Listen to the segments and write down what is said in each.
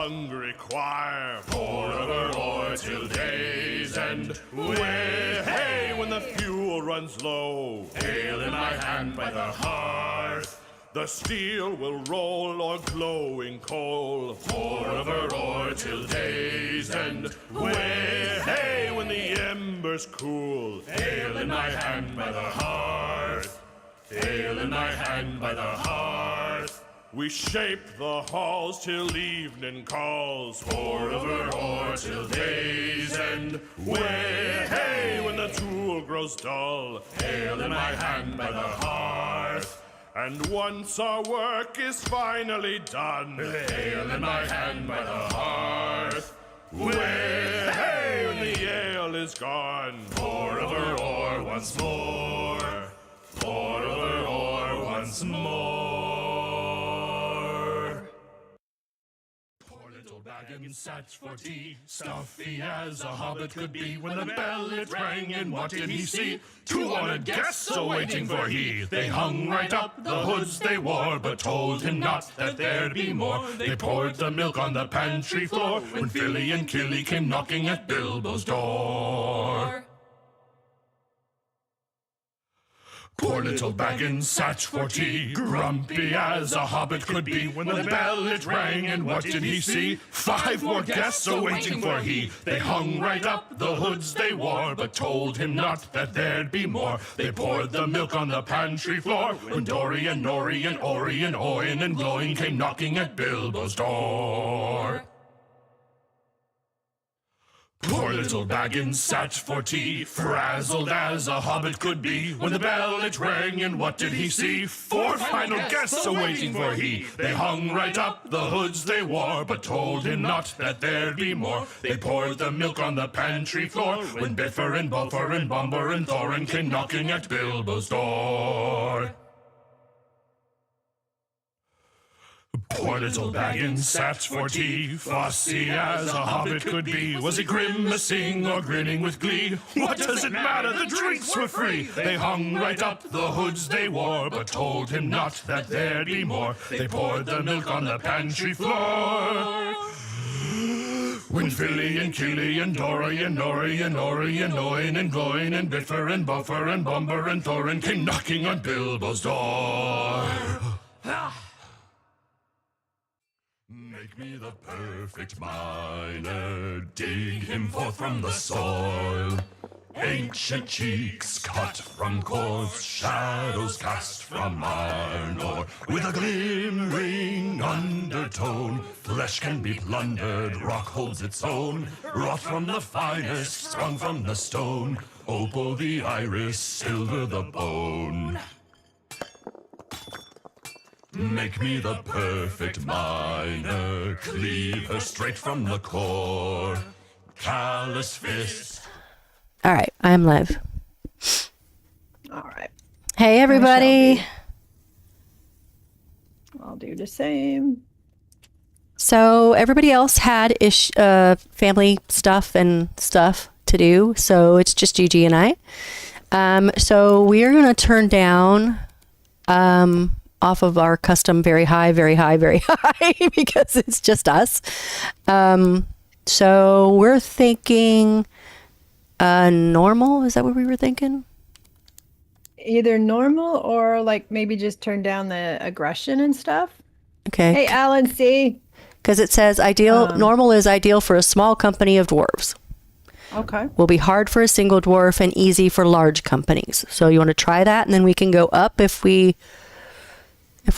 Hungry choir, forever or till day's end. Hey, when the fuel runs low, ale in my hand by the hearth. The steel will roll o'er glowing coal, forever or till day's end. Hey, when the embers cool, ale in my hand by the hearth. Ale in my hand by the hearth. We shape the halls till evening calls, forever or till day's end. Hey, when the tool grows dull, ale in my hand by the hearth. And once our work is finally done, ale in my hand by the hearth. Hey, when the ale is gone, forever or once more, forever or once more. Poor little Baggins sat for tea, stuffy as a hobbit could be. When the bell it rang, and what did he see? 2 honored guests awaiting for he. They hung right up the hoods they wore, but told him not that there'd be more. They poured the milk on the pantry floor, when Philly and Killy came knocking at Bilbo's door. Poor little Baggins sat for tea, grumpy as a hobbit could be. When the bell it rang, and what did he see? 5 more guests awaiting for he. They hung right up the hoods they wore, but told him not that there'd be more. They poured the milk on the pantry floor, when Dorian, Nori, and Ori, and Oin, and Gloin came knocking at Bilbo's door. Poor little Baggins sat for tea, frazzled as a hobbit could be. When the bell it rang, and what did he see? 4 final guests awaiting for he. They hung right up the hoods they wore, but told him not that there'd be more. They poured the milk on the pantry floor, when Biffer and Buffer and Bomber and Thorin came knocking at Bilbo's door. Poor little Baggins sat for tea, fussy as a hobbit could be. Was he grimacing or grinning with glee? What does it matter? The drinks were free. They hung right up the hoods they wore, but told him not that there'd be more. They poured the milk on the pantry floor, when Philly and Killy and Dory and Nori and Ori and Oin and Gloin and Biffer and Buffer and Bomber and Thorin came knocking on Bilbo's door. Make me the perfect miner, dig him forth from the soil. Ancient cheeks cut from coarse shadows cast from iron ore. With a glimmering undertone, flesh can be plundered, rock holds its own. Wrought from the finest, sprung from the stone, opal the iris, silver the bone. Make me the perfect miner, cleave her straight from the core. Callous fist. All right, I'm live. All right. Hey, everybody. I'll do the same. So everybody else had family stuff and stuff to do, so it's just Gigi and I. So we are going to turn down off of our custom very high, because it's just us. So we're thinking normal. Is that what we were thinking? Either normal or like maybe just turn down the aggression and stuff. Okay. Hey, Alan C. Because it says normal is ideal for a small company of dwarves. Okay. Will be hard for a single dwarf and easy for large companies. So you want to try that, and then we can go up if we're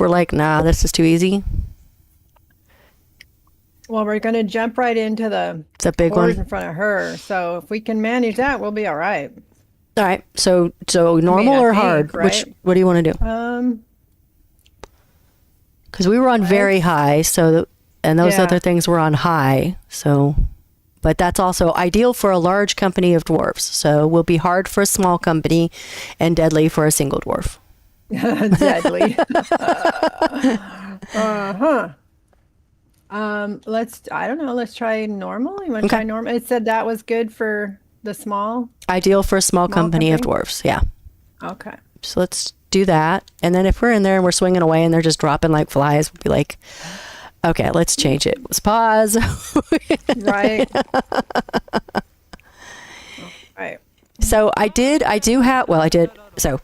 like, nah, this is too easy. Well, we're going to jump right into the big one in front of her. So if we can manage that, we'll be all right. All right. So normal or hard? Right? What do you want to do? Because we were on very high, and those other things were on high. So, but that's also ideal for a large company of dwarves. So will be hard for a small company and deadly for a single dwarf. Deadly. Let's try normal. You want to try normal? It said that was good for the small. Ideal for a small company of dwarves. Yeah. Okay. So let's do that. And then if we're in there and we're swinging away and they're just dropping like flies, we'll be like, Okay, let's change it. Let's pause. Right. Right. So I did. So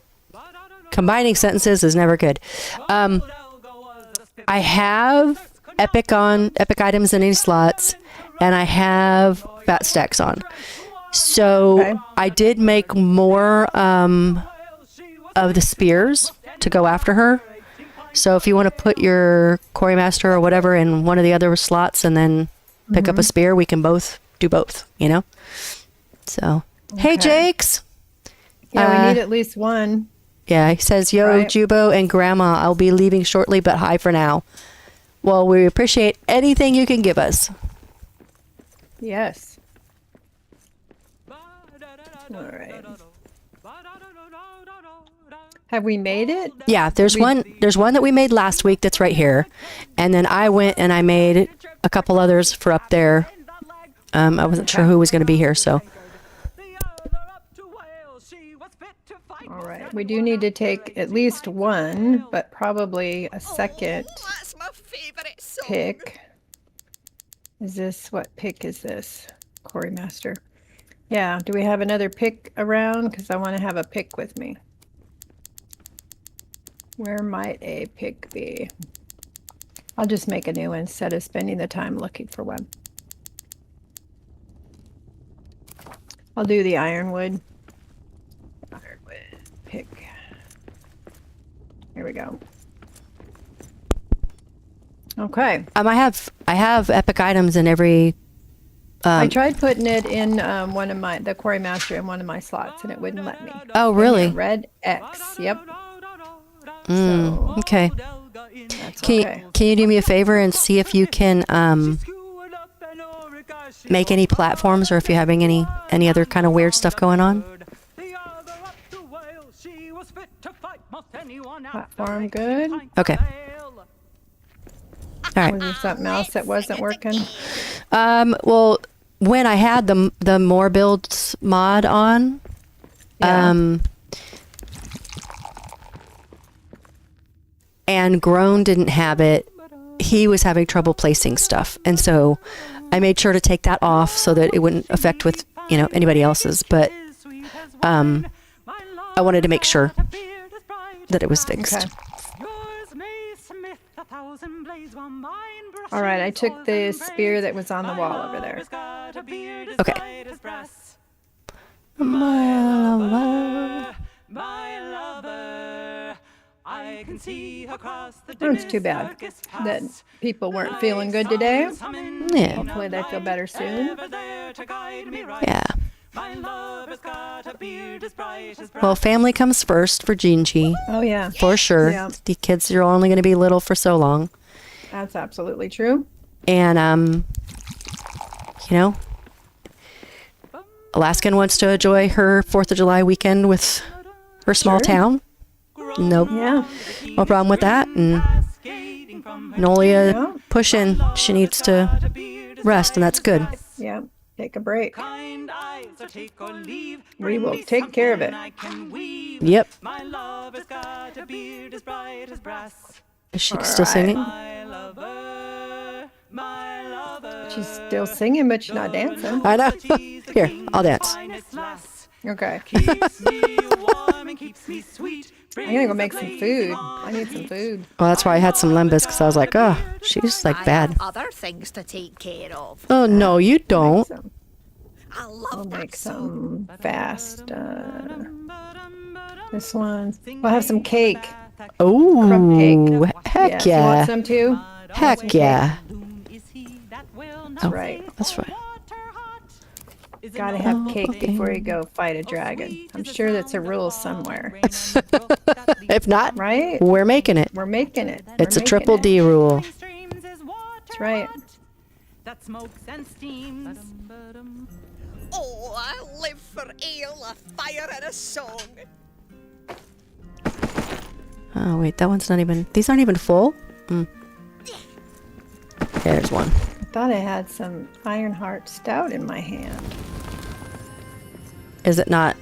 combining sentences is never good. I have epic items in any slots, and I have fat stacks on. So Okay. I did make more of the spears to go after her. So if you want to put your quarry master or whatever in one of the other slots and then pick up a spear, we can both do both, you know? So, hey, Okay. Jakes. Yeah, we need at least one. Yeah, he says, yo, Right. Jubo and Grandma, I'll be leaving shortly, but hi for now. Well, we appreciate anything you can give us. Yes. All right. Have we made it? Yeah, there's one that we made last week that's right here. And then I went and I made a couple others for up there. I wasn't sure who was going to be here, so. All right. We do need to take at least one, but probably a second That's my favourite song. pick. What pick is this? Quarry master. Yeah. Do we have another pick around? Because I want to have a pick with me. Where might a pick be? I'll just make a new one instead of spending the time looking for one. I'll do the ironwood. Ironwood pick. Here we go. Okay. I have epic items in every. I tried putting it in the quarry master in one of my slots, and it wouldn't let me. Oh, really? Red X. Yep. Okay. That's Can okay. can you do me a favor and see if you can make any platforms, or if you're having any other kind of weird stuff going on? Platform good. Okay. All right. Was there something else that wasn't working? Well, when I had the more builds mod on, Yeah. and Grown didn't have it, he was having trouble placing stuff, and so I made sure to take that off so that it wouldn't affect with anybody else's. But I wanted to make sure that it was fixed. Okay. All right. I took the spear that was on the wall over there. Okay. It's too bad that people weren't feeling good today. Yeah. Hopefully they feel better soon. Yeah. Well, family comes first for Jinji, Oh yeah, for sure. Yeah. The kids are only going to be little for so long, that's absolutely true. and Alaskan wants to enjoy her 4th of July weekend with her small Sure. town. Nope. Yeah. No problem with that. And Nolia Yeah. pushing. She needs to rest, and that's good. Yeah. Take a break. We will take care of it. Yep. Is she still singing? She's still singing, but she's not dancing. I know. Here, I'll dance. Okay. I'm gonna go make some food. I need some food. Well, that's why I had some lembas, because I was like, oh, she's like I bad. have other things to take care of. Oh, no, you don't. Some, I love I'll that make song. some fast. This one. We'll have some cake. Crumb Oh, cake. heck Yes. You want yeah. some too? Heck yeah. That's right. That's right. Gotta have cake before you go fight a dragon. I'm sure that's a rule somewhere. If not, Right? we're making it. We're making it. It's We're a triple making it. D rule. That's right. That smokes and steams. Oh, I live for ale, a fire, and a song. Oh, wait, that one's not even... These aren't even full? There's one. I thought I had some Ironheart Stout in my hand. Is it not?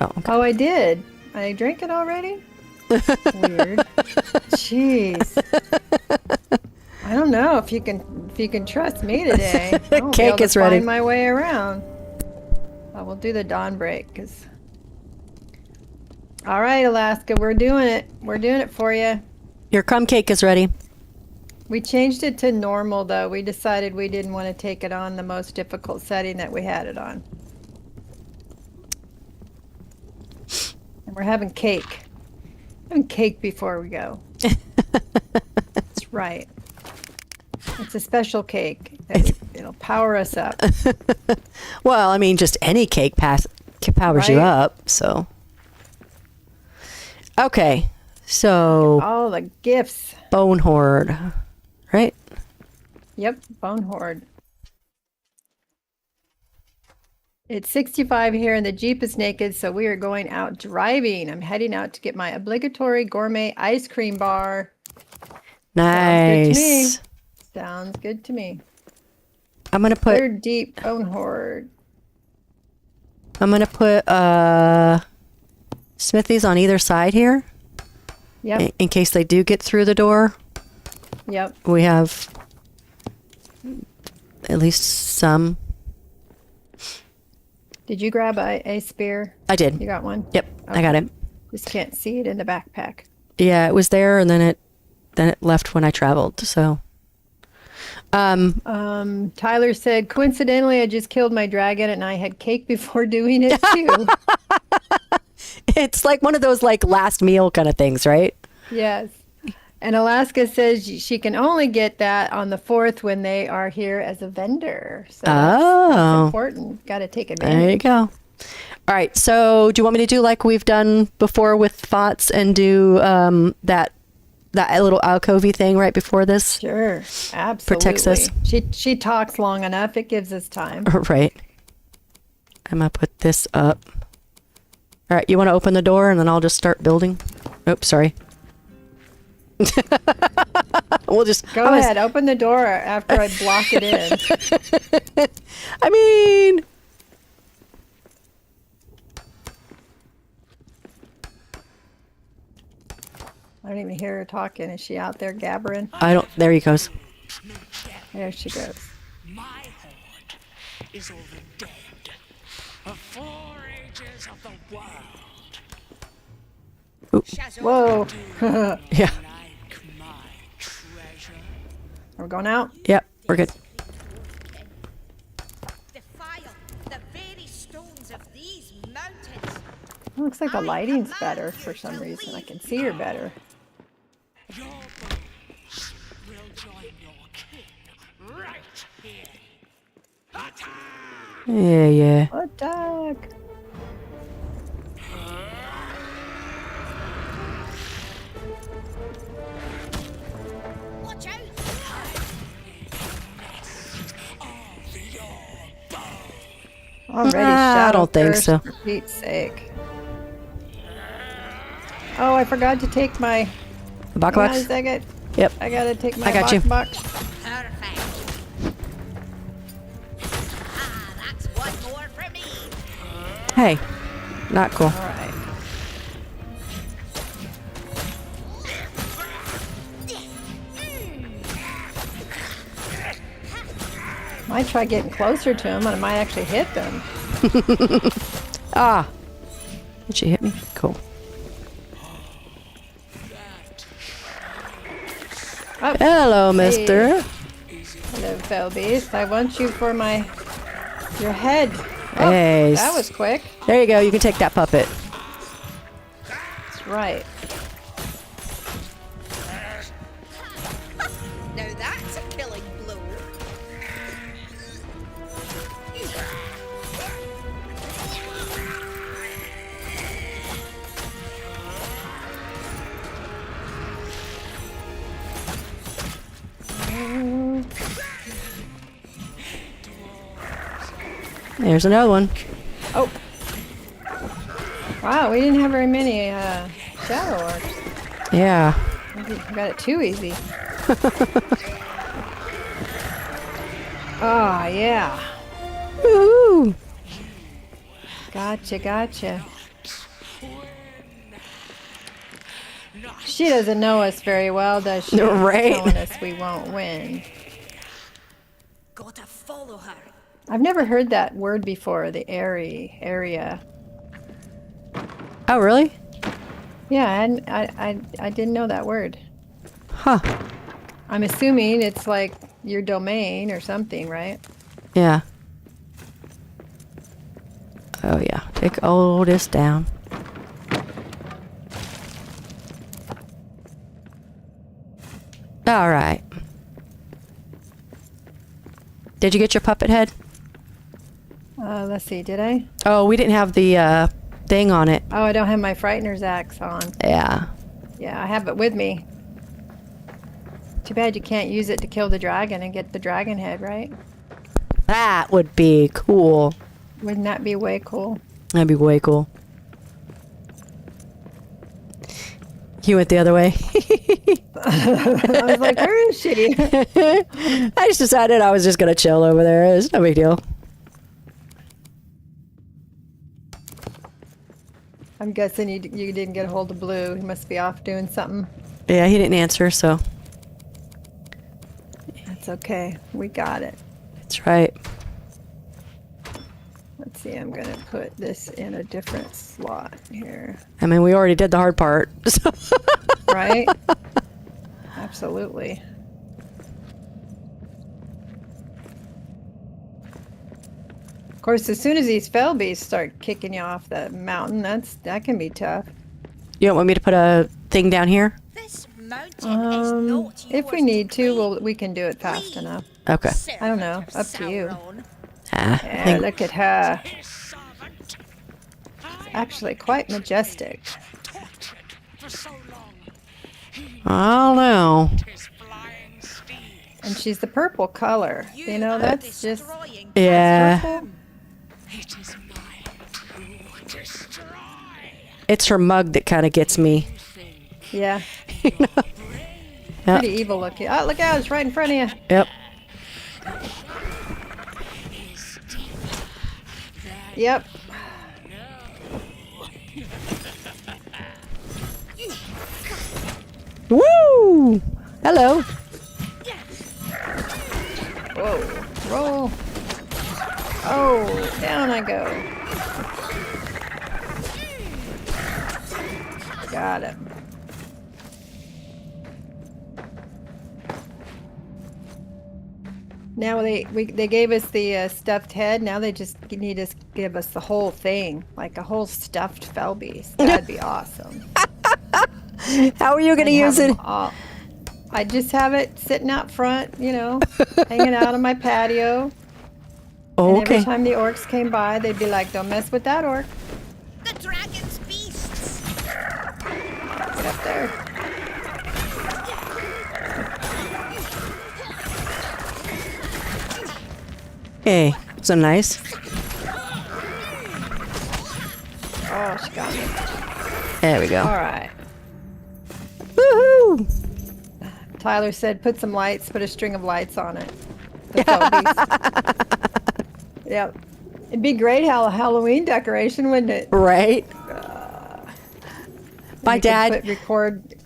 Oh, okay. Oh, I did. I drank it already? Weird. Jeez. I don't know if you can trust me today. I won't be Cake able to is ready. find my way around. I will do the dawn break, cause. All right, Alaska, we're doing it. We're doing it for you. Your crumb cake is ready. We changed it to normal, though. We decided we didn't want to take it on the most difficult setting that we had it on. And we're having cake. Having cake before we go. That's right. It's a special cake. It'll power us up. Well, I mean, just any cake powers you Right. up, so. Okay, so All the gifts. bone horde, right? Yep, bone horde. It's 65 here and the Jeep is naked, so we are going out driving. I'm heading out to get my obligatory gourmet ice cream bar. Nice. Sounds good to me. I'm gonna put Third deep bone horde. smithies on either side here Yep, in case they do get through the door. yep. We have at least some. Did you grab a spear? I did. You got one? Yep, I got it. Just can't see it in the backpack. Yeah, it was there, and then it left when I traveled. So, Tyler said, coincidentally, I just killed my dragon and I had cake before doing it too. it's like one of those like last meal kind of things, right? Yes. And Alaska says she can only get that on the 4th when they are here as a vendor. So that's important. Got to take There advantage. you go. All right. So, do you want me to do like we've done before with thoughts and do that little alcovey thing right before this? Sure. Absolutely. Protects us. She talks long enough. It gives us time. Right. I'm gonna put this up. All right. You want to open the door and then I'll just start building. Oops, sorry. We'll just Go ahead. Open the door after I block it in. I mean, I don't even hear her talking. Is she out there gabbering? I don't. There he goes. There she goes. My horde is all the dead of 4 ages of the world. Whoa. Yeah. Like my treasure. We're going out. Yep. We're good. Defile the very stones of these mountains. It looks like the lighting's better for some reason. I can see her better. Your bones will join your kin right here. Attack! Yeah. Attack! Watch out! Already I shadow don't think first, so. For Pete's sake. Oh, I forgot to take my. Box Hang on a box. second. Yep. I gotta take my I got you. box. Perfect. Ah, that's one more for me. Hey. Not cool. All right. Might try getting closer to them, and I might actually hit them. Ah. Did she hit me? Cool. Oh, Hello, mister. hello, Felbeast. I want you for your head. Oh, Hey. that was quick. There you go. You can take that puppet. That's right. Now that's a killing blow. There's another one. Oh. Wow, we didn't have very many shadow orcs. Yeah. We got it too easy. Oh, yeah. Woohoo. She doesn't know us very well, does she? Right. Telling us we won't win. Gotta follow her. I've never heard that word before, the area. Oh, really? Yeah, and I didn't know that word. Huh. I'm assuming it's like your domain or something, right? Yeah. Oh, yeah. Take all this down. All right. Did you get your puppet head? Let's see, did I? Oh, we didn't have the thing on it. Oh, I don't have my Frightener's axe on. Yeah. Yeah, I have it with me. Too bad you can't use it to kill the dragon and get the dragon head, right? That would be cool. Wouldn't that be way cool? That'd be way cool. You went the other way. I was like, where is she? I just decided I was just going to chill over there. It's no big deal. I'm guessing you didn't get a hold of Blue. He must be off doing something. Yeah, he didn't answer, so. That's okay. We got it. That's right. Let's see, I'm going to put this in a different slot here. I mean, we already did the hard part. So. Right? Absolutely. Of course, as soon as these fell beasts start kicking you off the mountain, that can be tough. You don't want me to put a thing down here? This mountain is not If we yours need to, claim. we can do it fast enough. Okay. I don't know. Up to you. Sauron. I Yeah, think- look at her. His servant. Actually, quite majestic. Tortured for so long. I don't know. His flying steed. And she's the purple color. You know, are that's just... destroying Yeah. Purple. It is mine to destroy. It's her mug that kind of gets me. Yeah, Yep. pretty evil looking. Oh, look out, it's right in front of you. Yep. Yep. Woo! Hello. Whoa. Roll. Oh, down I go. Got him. Now they gave us the stuffed head. Now they just need to give us the whole thing, like a whole stuffed fell beast. That'd be awesome. How are you going to I'd have use it? them all- I just have it sitting out front, you know, hanging out on my patio. And Okay. every time the orcs came by, they'd be like, "Don't mess with that orc. the dragon's beasts. Get up there." Hey, so nice. Oh, she got me. There we go. All right. Woohoo! Tyler said, "Put some lights. Put a string of lights on it." The fell beast. Yep. It'd be great Halloween decoration, wouldn't it? Right? My We could dad.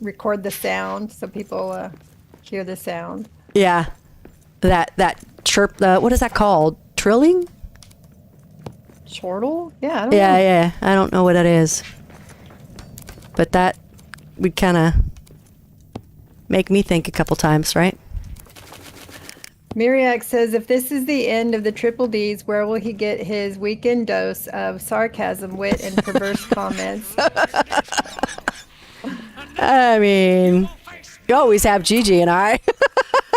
record the sound so people hear the sound. Yeah. That chirp. What is that called? Trilling? Chortle? Yeah, I don't Yeah, know. yeah. I don't know what that is. But that would kind of make me think a couple times, right? Miriak says, if this is the end of the Triple Ds, where will he get his weekend dose of sarcasm, wit, and perverse comments? I mean, you always have Gigi and I.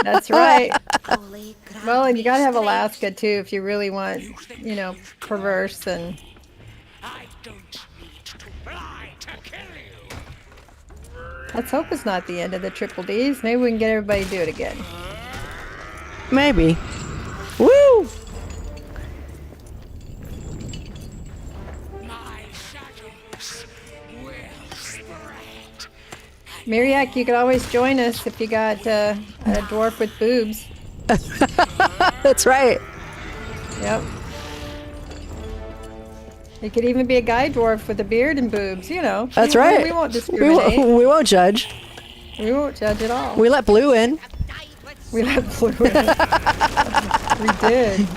That's right. Holy Well, and you gotta have Grand Alaska too if you really want, you know, perverse and I don't need to fly to kill you. let's hope it's not the end of the Triple Ds. Maybe we can get everybody to do it again. Maybe. Woo! My shadows will spread. Miriak, you could always join us if you got a dwarf with boobs. That's right. Yep. It could even be a guy dwarf with a beard and boobs, you know. That's We- right. We won't We discriminate. won't judge. We won't judge at all. We let Blue in. We let Blue in. We did.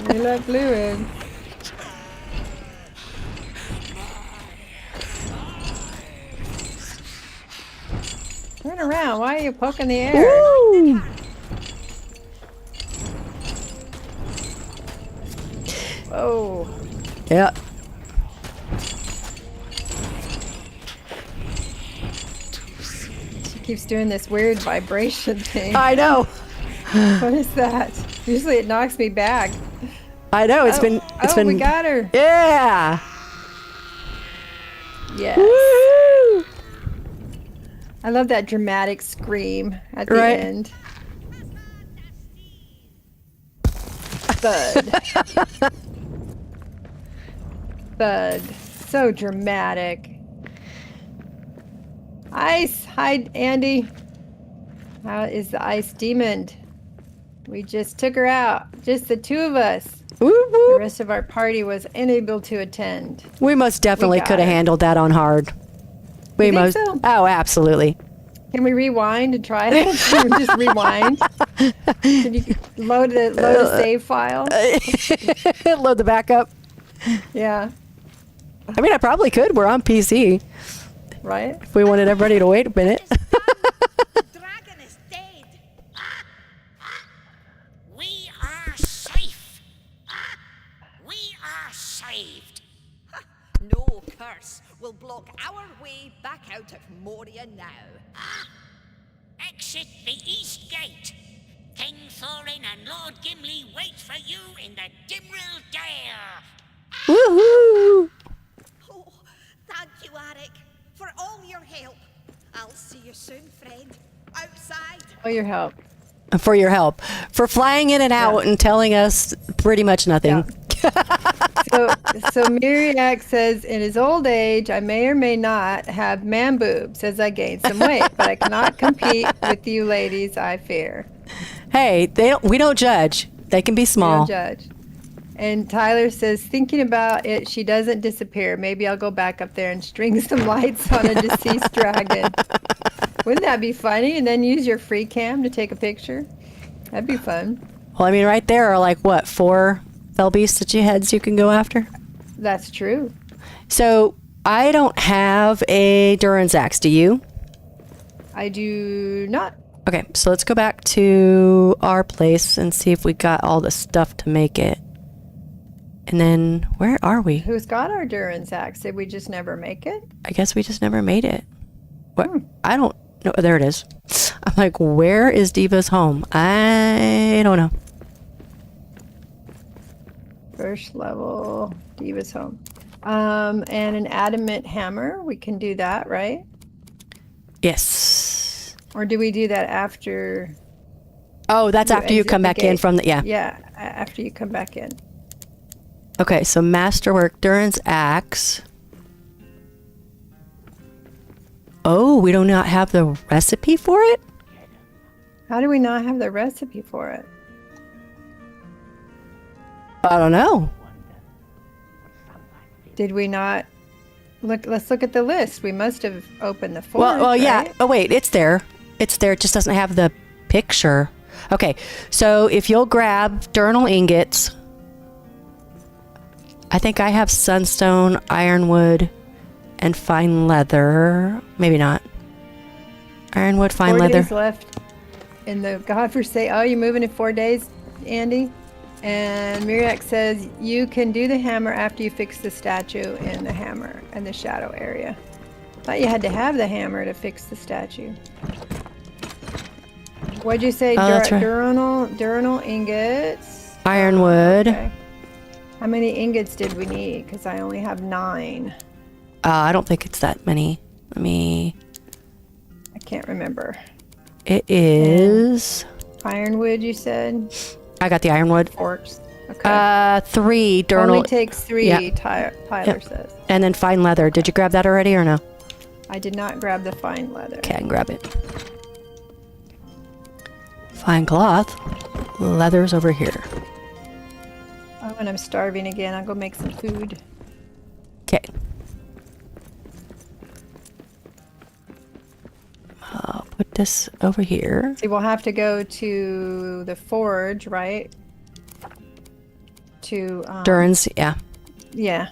We let Blue in. Turn around. Why are you poking the air? Woo! Oh. Yeah. She keeps doing this weird vibration thing. I know. What is that? Usually it knocks me back. I know. It's Oh, been. It's oh, been. we got her. Yeah. Yes. Woo! I love that dramatic scream at the Right. end. Thud. Thud. So dramatic. Ice. Hi, Andy. How is the ice demon? We just took her out. Just the two of us. Woo, The woo. rest of our party was unable to attend. We most definitely got could have her. handled that on hard. We You think most. so? Oh, absolutely. Can we rewind and try it? Can we just rewind? Can you load a save file? Load the backup. Yeah. I mean, I probably could. We're on PC. Right? If we wanted everybody to wait a minute. The dragon is dead. We are safe. We are saved. No curse will block our way back out of Moria now. Exit the east gate. King Thorin and Lord Gimli wait for you in the Dimrill Dale. Woohoo! Oh, thank you, Arik, for all your help. I'll see you soon, friend. Outside. Oh, your help. For your help. For flying in and out and telling us pretty much nothing. So Miriak says, in his old age, I may or may not have man boobs as I gain some weight, but I cannot compete with you ladies, I fear. Hey, we don't judge. They can be No small. judge. And Tyler says, thinking about it, she doesn't disappear. Maybe I'll go back up there and string some lights on a deceased dragon. Wouldn't that be funny? And then use your free cam to take a picture. That'd be fun. Well, I mean, right there are like, what, 4 fell beasts that you can go after? That's true. So I don't have a Durin's axe. Do you? I do not. Okay, so let's go back to our place and see if we got all the stuff to make it. And then, where are we? Who's got our Durin's axe? Did we just never make it? I guess we just never made it. What? I don't know. There it is. I'm like, where is Divas home? I don't know. First level, Diva's home. And an adamant hammer. We can do that, right? Yes. Or do we do that after? Oh, that's after you exit come the back in gate? from the, yeah. Yeah, after you come back in. Okay, so masterwork, Durin's axe. Oh, we do not have the recipe for it? How do we not have the recipe for it? I don't know. Did we not look? Let's look at the list. We must have opened the form. Well, yeah. right? Oh, wait, it's there. It's there. It just doesn't have the picture. Okay, so if you'll grab Durnal ingots, I think I have sunstone, ironwood, and fine leather. Maybe not. Ironwood, fine 4 leather. days left in the godforsaken. Oh, you're moving in 4 days, Andy? And Miriak says you can do the hammer after you fix the statue in the hammer and the shadow area. Thought you had to have the hammer to fix the statue. What'd you say? Oh, that's right. Durnal ingots. Ironwood. Okay. How many ingots did we need? Because I only have 9. I don't think it's that many. Let me. I can't remember. It is. Ironwood, you said? I got the ironwood. Forks. Okay. 3 Only Durnal. takes 3, Yeah. Tyler Yep. says. And then fine leather. Did you grab that already or no? I did not grab the fine leather. Okay, I can grab it. Fine cloth. Leather's over here. Oh, and I'm starving again. I'll go make some food. Okay. this over here. See, we'll have to go to the forge, right? To Durin's, yeah. yeah.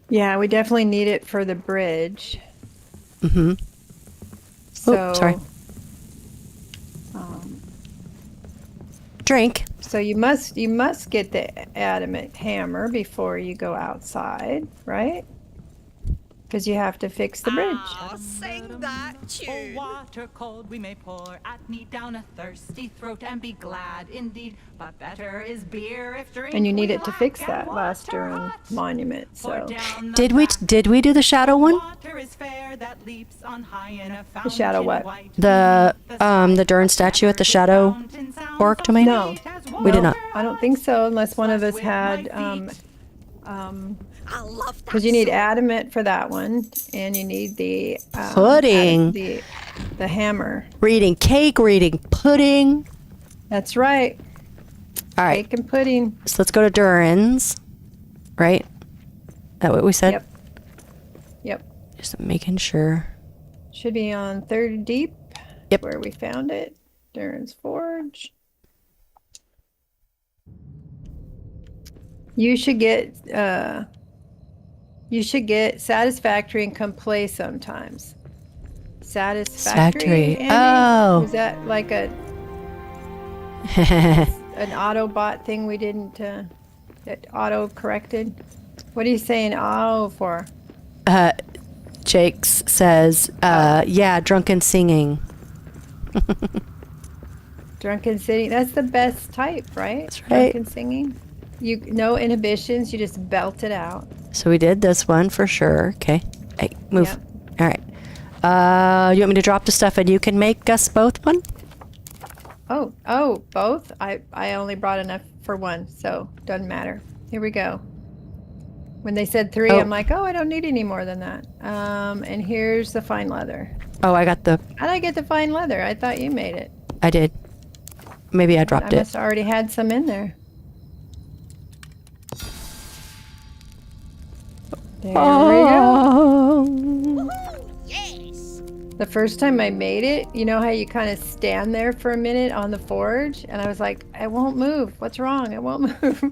Yeah, we definitely need it for the bridge. Mm-hmm. So, sorry. Drink. So you must get the adamant hammer before you go outside, right? Because you have to fix the bridge. I'll sing that Oh, tune. water cold we may pour at me down a thirsty throat and be glad indeed. But better is beer if drink. And you need we it to lack fix and that last water Durin hot. monument. For So down the Did we do the shadow one? water is fair that leaps on high in a fountain shadow what? white. The Durin statue at the shadow orc domain? No. We did No, not. I don't think so, unless one of us had I love that. because you need song. adamant for that one, and you need the Pudding. the hammer. We're eating cake, we're eating pudding. That's right. All right, Cake and pudding. so let's go to Durin's. Right? That what we said? Yep. Yep. Just making sure. Should be on Third Deep. Yep. Where we found it. Durin's Forge. You should get satisfactory and come play sometimes. Satisfactory. Satisfactory. Andy? Oh. Was that like an Autobot thing we didn't that auto corrected? What are you saying oh for? Jakes says, yeah, drunken singing. Drunken singing. That's the best type, right? That's right. Drunken singing. You no inhibitions. You just belt it out. So we did this one for sure. Okay. Hey, move. Yep. All right. You want me to drop the stuff and you can make us both one? Oh, both? I only brought enough for one, so doesn't matter. Here we go. When they said 3, Oh. I'm like, oh, I don't need any more than that. And here's the fine leather. Oh, I got the, How'd I get the fine leather? I thought you made it. I did. Maybe I dropped I it. must have already had some in there. There we go. Woohoo, yes. The first time I made it, you know how you kind of stand there for a minute on the forge? And I was like, I won't move. What's wrong? I won't move.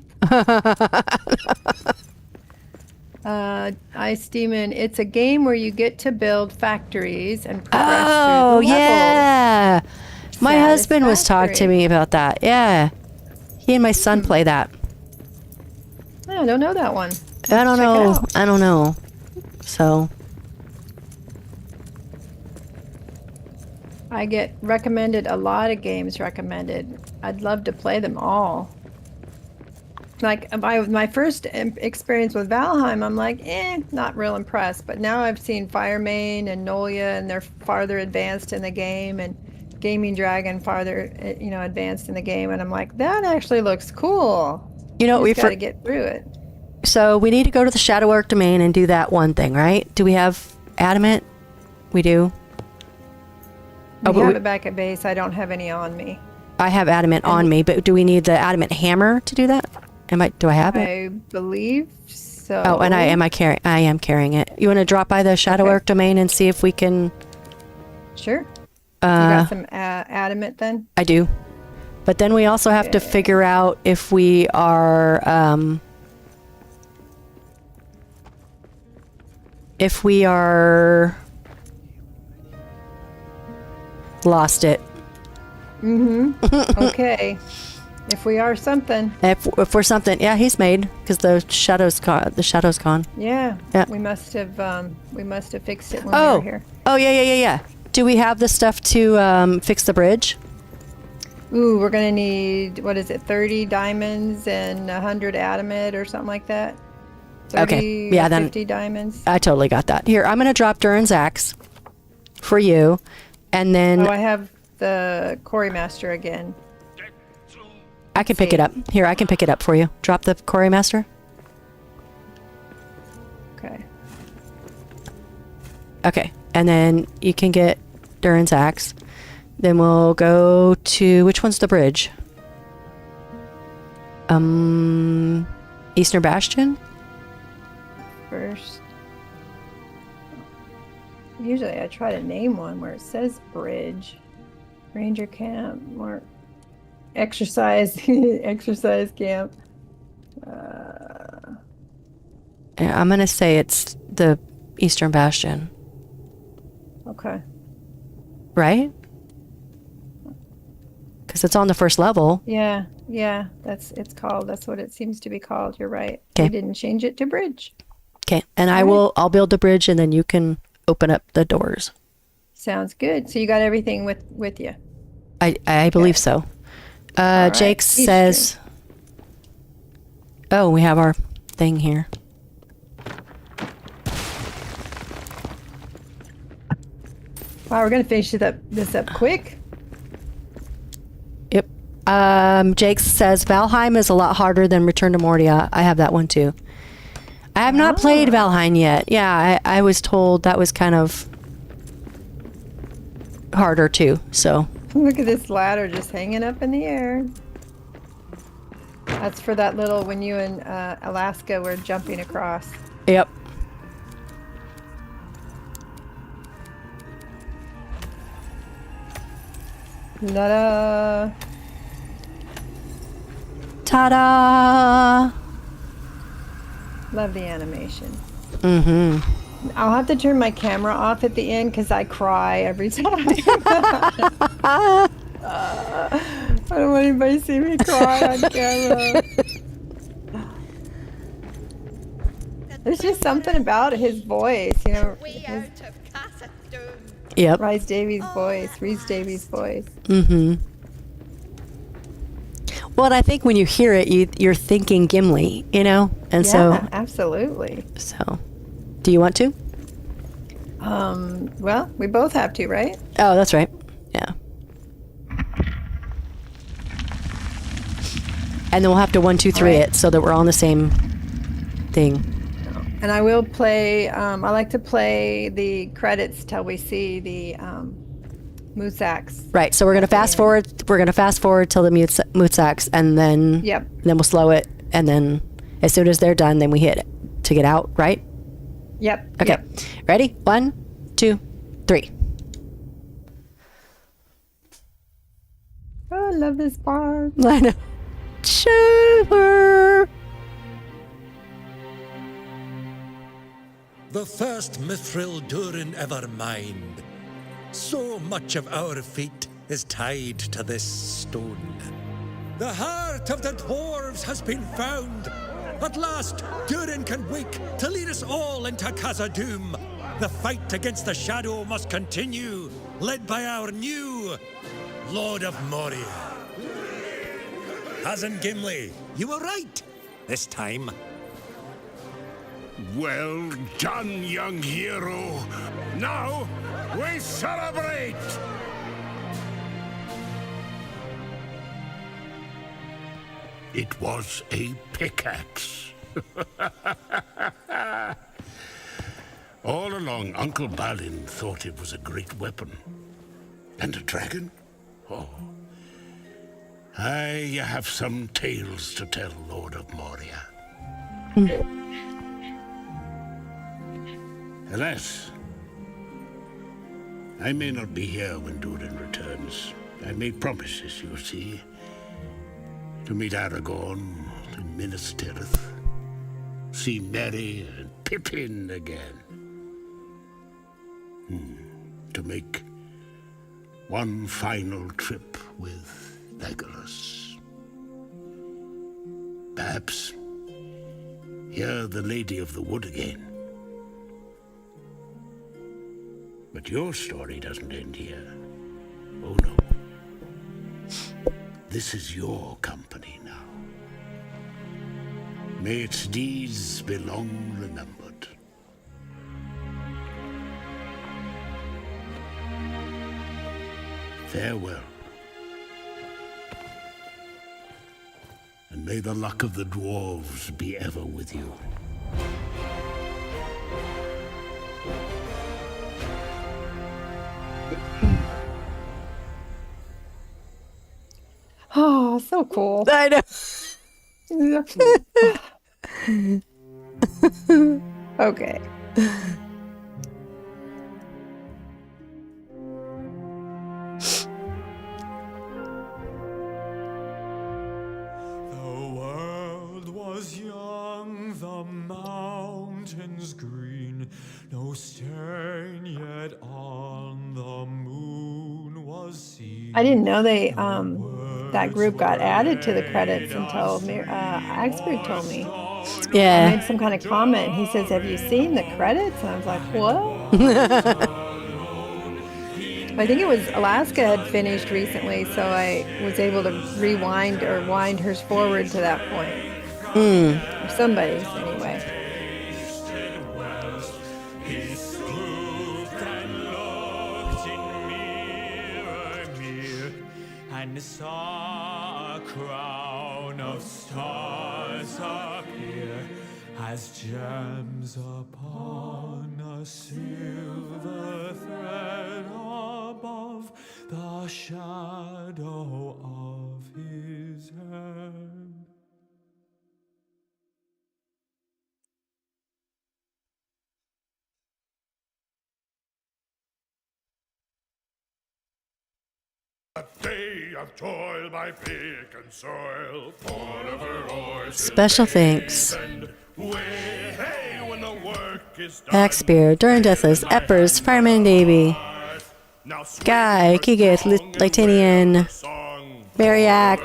Ice Demon, it's a game where you get to build factories and progress Oh, through the levels. yeah. My husband was talking to Satisfactory. me about that. Yeah. He and my son play that. I don't know that one. I don't Check it know. out. I don't know. So, I get recommended a lot of games recommended. I'd love to play them all. Like my first experience with Valheim, I'm like, not real impressed. But now I've seen Firemane and Nolia, and they're farther advanced in the game, and Gaming Dragon farther, advanced in the game, and I'm like, that actually looks cool. you know, We've got to get through it. so we need to go to the Shadow Arc domain and do that one thing, right? Do we have adamant? We do. We but have we- it back at base. I don't have any on me. I have adamant on me, but do we need the adamant hammer to do that? Do I have it? I believe so. Oh, and I am carrying it. You want to drop by the Shadow Okay. Arc domain and see if we can? Sure. You got some adamant then? I do. But then we also have to Okay. figure out if we are lost it. Okay. If we are something, If we're something, yeah, he's made because the shadow's gone. yeah. Yeah. We must have fixed it when we were here. Oh, yeah. Do we have the stuff to fix the bridge? Ooh, we're gonna need, what is it, 30 diamonds and 100 adamant or something like that. 30 Okay, or yeah, then- 50 diamonds. I totally got that. Here, I'm gonna drop Durin's axe for you, and then Oh, I have the Quarry Master again. I can pick it up. Here, I can pick it up for you. Drop the Quarry Master. Okay. Okay, and then you can get Durin's axe. Then we'll go to, which one's the bridge? Eastern Bastion? First. Usually I try to name one where it says bridge, ranger camp, or exercise, exercise camp. Yeah, I'm gonna say it's the Eastern Bastion, Okay. right? Because it's on the first level. Yeah, yeah, that's what it seems to be called. You're right. Okay. We didn't change it to bridge. Okay, and All I'll build the bridge, and then you can open up the doors. Sounds good. So you got everything with you. I believe so. right, Jake Eastern. says, "Oh, we have our thing here." Wow, we're gonna finish this up quick. Yep. Jake says Valheim is a lot harder than Return to Moria. I have that one too. I have not played Valheim yet. Yeah, I was told that was kind of harder too. So Look at this ladder just hanging up in the air. That's for that little when you and Alaska were jumping across. yep. Ta-da! Ta-da! Love the animation. Mm-hmm. I'll have to turn my camera off at the end because I cry every time. I don't want anybody to see me cry on camera. There's just something about his voice, you know. Way out of Casa Doom. Yep. Rhys Davies' voice, Rhys Davies' voice. Mm-hmm. Well, and I think when you hear it, you're thinking Gimli, you know, and Yeah, absolutely. so. Do you want to? Well, we both have to, right? Oh, that's right. Yeah. And then we'll have to 1, 2, 3 Right. it so that we're all on the same thing. And I will play. I like to play the credits till we see the Moosaks. Right. So we're gonna fast forward. We're gonna fast forward till the Mutsaks, and then Yep. then we'll slow it, and then as soon as they're done, then we hit it to get out. Right. Yep. Okay. Yep. Ready? 1, 2, 3. Oh, I love this part. I know. Sure. The first mithril Durin ever mined. So much of our fate is tied to this stone. The heart of the dwarves has been found. At last, Durin can wake to lead us all into Khazad-dûm. The fight against the shadow must continue, led by our new Lord of Moria. Hazan Gimli, you were right this time. Well done, young hero. Now we celebrate. It was a pickaxe. All along, Uncle Balin thought it was a great weapon. And a dragon? Oh. You have some tales to tell, Lord of Moria. Alas, I may not be here when Durin returns. I made promises, you see, to meet Aragorn in Minas Tirith, see Merry and Pippin again, to make one final trip with Legolas. Perhaps hear the Lady of the Wood again. But your story doesn't end here. Oh no. This is your company now. May its deeds be long remembered. Farewell. And may the luck of the dwarves be ever with you. Oh, so cool. I know. Okay. I didn't know they that group got added to the credits until Axford told me. I Yeah. made some kind of comment. And he says, "Have you seen the credits?" And I was like, "What?" I think it was Alaska had finished recently, so I was able to rewind or wind hers forward to that point. Or somebody's anyway. He stooped and looked in mirror, and saw a crown of stars appear as gems upon a silver thread above the shadow of his head. A day of toil by pick and soil, forever oars. Special thanks. Hey, when the work is done. Axbeer, Durin Deathless, Eppers, Fireman Davy, Now Guy, Kigith, Litanian, song Mariak,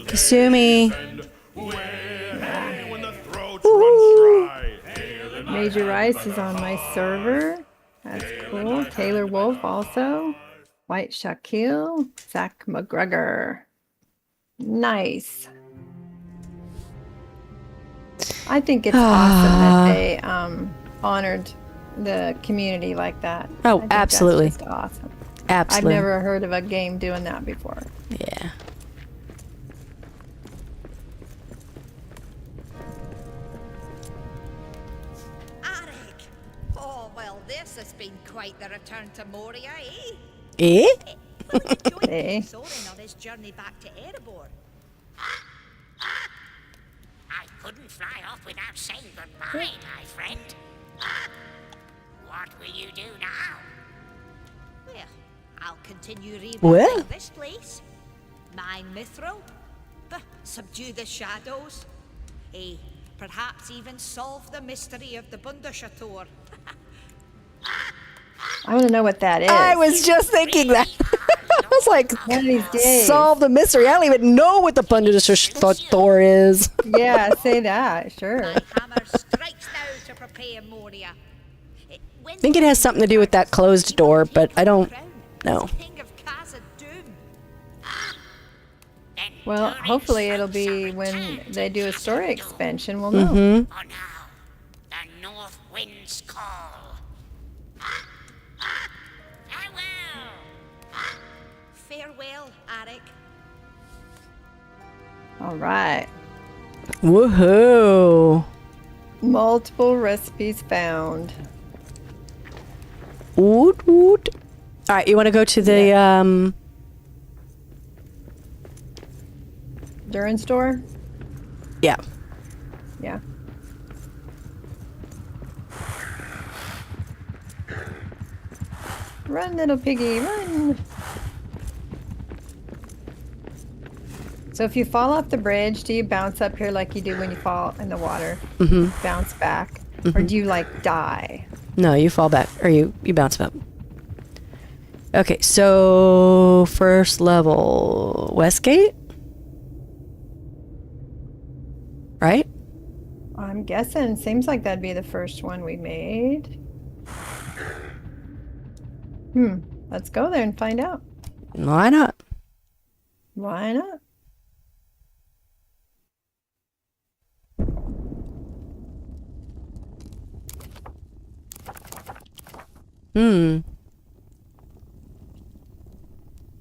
Kasumi. hey, when the throats run dry. Major Rice is on my server. That's cool. Taylor Wolf also. White Shaquille. Zach McGregor. Nice. I think it's awesome that they honored the community like that. Oh, I think absolutely. That's just awesome. Absolutely. I've never heard of a game doing that before. Yeah. Arik! Oh, well, this has been quite the return to Moria, eh? Eh? Will he join Eh? Soren on his journey back to Erebor? I couldn't fly off without saying goodbye, my friend. What will you do now? Well, I'll continue rebuilding Well. this place. Mine Mithril. Subdue the shadows. Perhaps even solve the mystery of the Bundeschator. I want to know what that is. I was just thinking that. I was like, One of these days. solve the mystery. I don't even know what the Thor is. Yeah, say that. Sure. My hammer strikes now to prepare Moria. I think it has something to do with that closed door, but I don't know. King of Khazad Doom. Then Well, Durin's hopefully it'll folks be are when returned they do a to story Khazad-dûm. expansion. We'll know. For now, the North Wind's call. Farewell. Farewell, Arik. All right. Woohoo. Multiple recipes found. Woot woot. All right, you want to go to the Durin store? yeah. Yeah. Run, little piggy, run. So if you fall off the bridge, do you bounce up here like you do when you fall in the water? Mm-hmm. Bounce back? Or do you like die? No, you fall back or you bounce up. Okay, so first level Westgate? Right? I'm guessing. Seems like that'd be the first one we made. Let's go there and find out. Why not? Why not?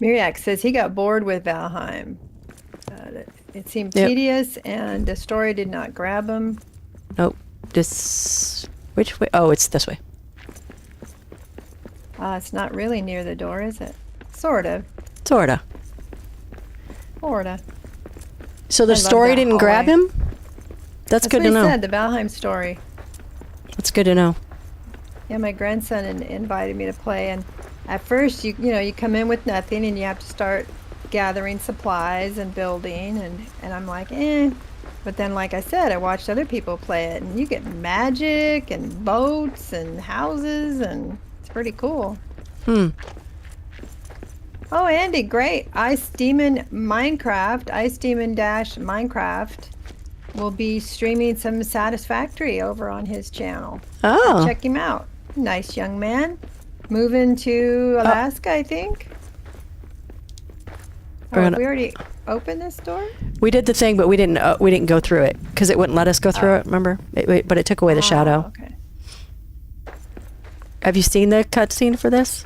Miriak says he got bored with Valheim. It seemed Yep. tedious and the story did not grab him. Nope. This which way? Oh, it's this way. It's not really near the door, is it? Sort of. Sorta. Sorta. So the I love story that didn't grab hallway. him? That's good what to he know. said, the Valheim story. That's good to know. Yeah, my grandson invited me to play, and at first, you know, you come in with nothing, and you have to start gathering supplies and building, and I'm like, eh. But then, like I said, I watched other people play it, and you get magic and boats and houses, and it's pretty cool. Oh, Andy, great. Ice Demon Minecraft, Ice Demon Dash Minecraft will be streaming some Satisfactory over on his channel. Oh. Check him out. Nice young man. Moving to Alaska, I think. We're Oh, gonna- we already opened this door? We did the thing, but we didn't go through it because it wouldn't let us go through it. Remember? But it took away the shadow. Okay. Have you seen the cutscene for this?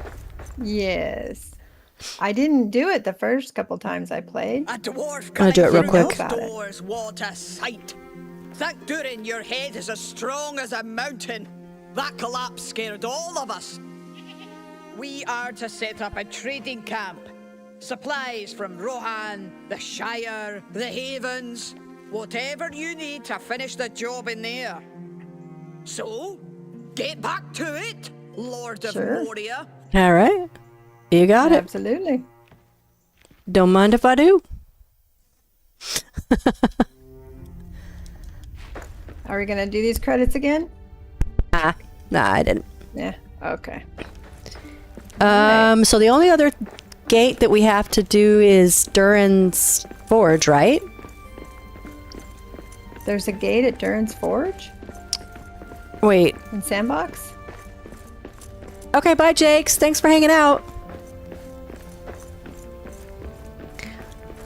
Yes. I didn't do it the first couple times I played. A dwarf I'll do it real coming quick. through About it. those doors, what a sight! Think Durin, your head is as strong as a mountain. That collapse scared all of us. We are to set up a trading camp. Supplies from Rohan, the Shire, the Havens, whatever you need to finish the job in there. So, get back to it, Lord of Sure. Moria. All right. You got it. Absolutely. Don't mind if I do. Are we going to do these credits again? Nah, I didn't. Yeah. Okay. So the only other gate that we have to do is Durin's Forge, right? There's a gate at Durin's Forge Wait. in Sandbox. Okay, bye, Jakes. Thanks for hanging out.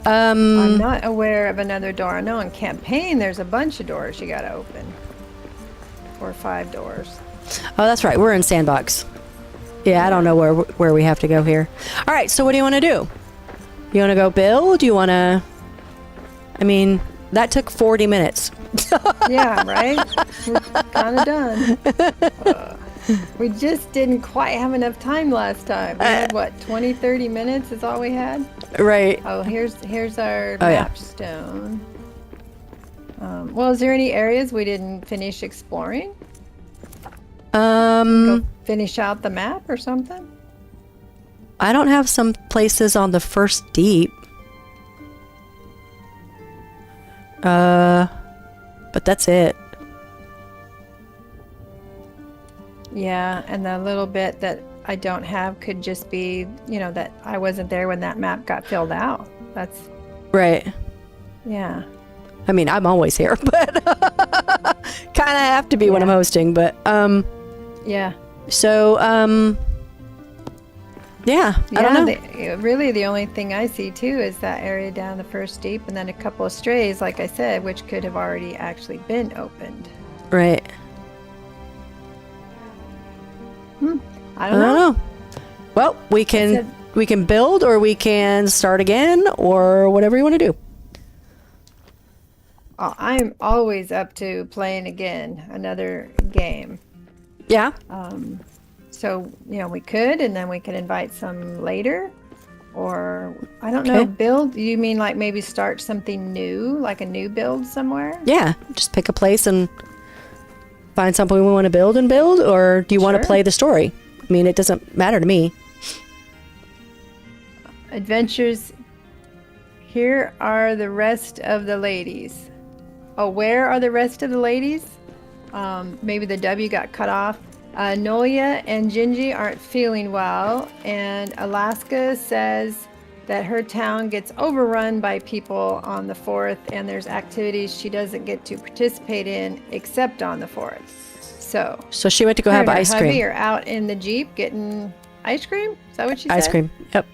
I'm not aware of another door. I know in campaign there's a bunch of doors you gotta open. 4 or 5 doors. Oh, that's right. We're in Sandbox. Yeah, I don't know where we have to go here. All right, so what do you want to do? You want to go build? You want to... I mean, that took 40 minutes. Yeah, right? We're kind of done. We just didn't quite have enough time last time. We had, what, 20, 30 minutes is all we had? Right. Oh, here's our Oh, yeah. map stone. Well, is there any areas we didn't finish exploring? Go finish out the map or something? I don't have some places on the first deep. But that's it. Yeah, and the little bit that I don't have could just be, that I wasn't there when that map got filled out. That's, Right. yeah. I mean, I'm always here, but kind of have to be when I'm Yeah. hosting, but Yeah. so yeah, I don't know. Really, the only thing I see too is that area down the first deep, and then a couple of strays, like I said, which could have already actually been opened. Right. I I don't don't know. know. Well, we said- can build, or we can start again, or whatever you want to do. I'm always up to playing again, another game. Yeah. So, we could, and then we could invite some later. Or, I don't know, Okay. build? You mean like maybe start something new, like a new build somewhere? Yeah. Just pick a place and find something we want to build, or do you want to Sure. play the story? I mean, it doesn't matter to me. Adventures. Here are the rest of the ladies. Oh, where are the rest of the ladies? Maybe the W got cut off. Noya and Gingy aren't feeling well, and Alaska says that her town gets overrun by people on the 4th, and there's activities she doesn't get to participate in except on the 4th. So she went to go her have and her ice hubby cream. are out in the Jeep getting ice cream. Is that what she said? Ice cream. Yep.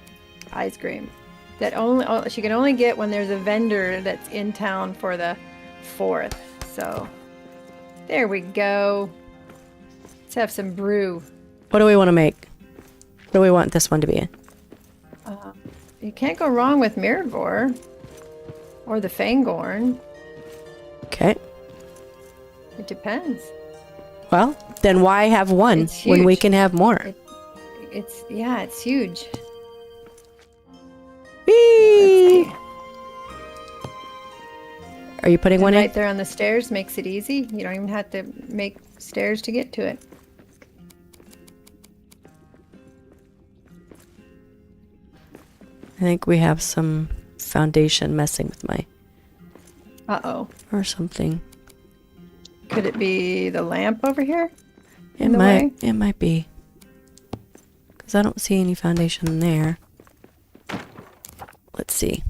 Ice cream that she can only get when there's a vendor that's in town for the 4th. So there we go. Let's have some brew. What do we want to make? What do we want this one to be in? You can't go wrong with Miragor or the Fangorn. Okay. It depends. Well, then why have one It's when we huge. can have more? It's huge. Whee! Are you putting one Right in? there on the stairs makes it easy. You don't even have to make stairs to get to it. I think we have some foundation messing with my Uh-oh. or something. Could it be the lamp over here? It In the might. way? It might be. Because I don't see any foundation there. let's see.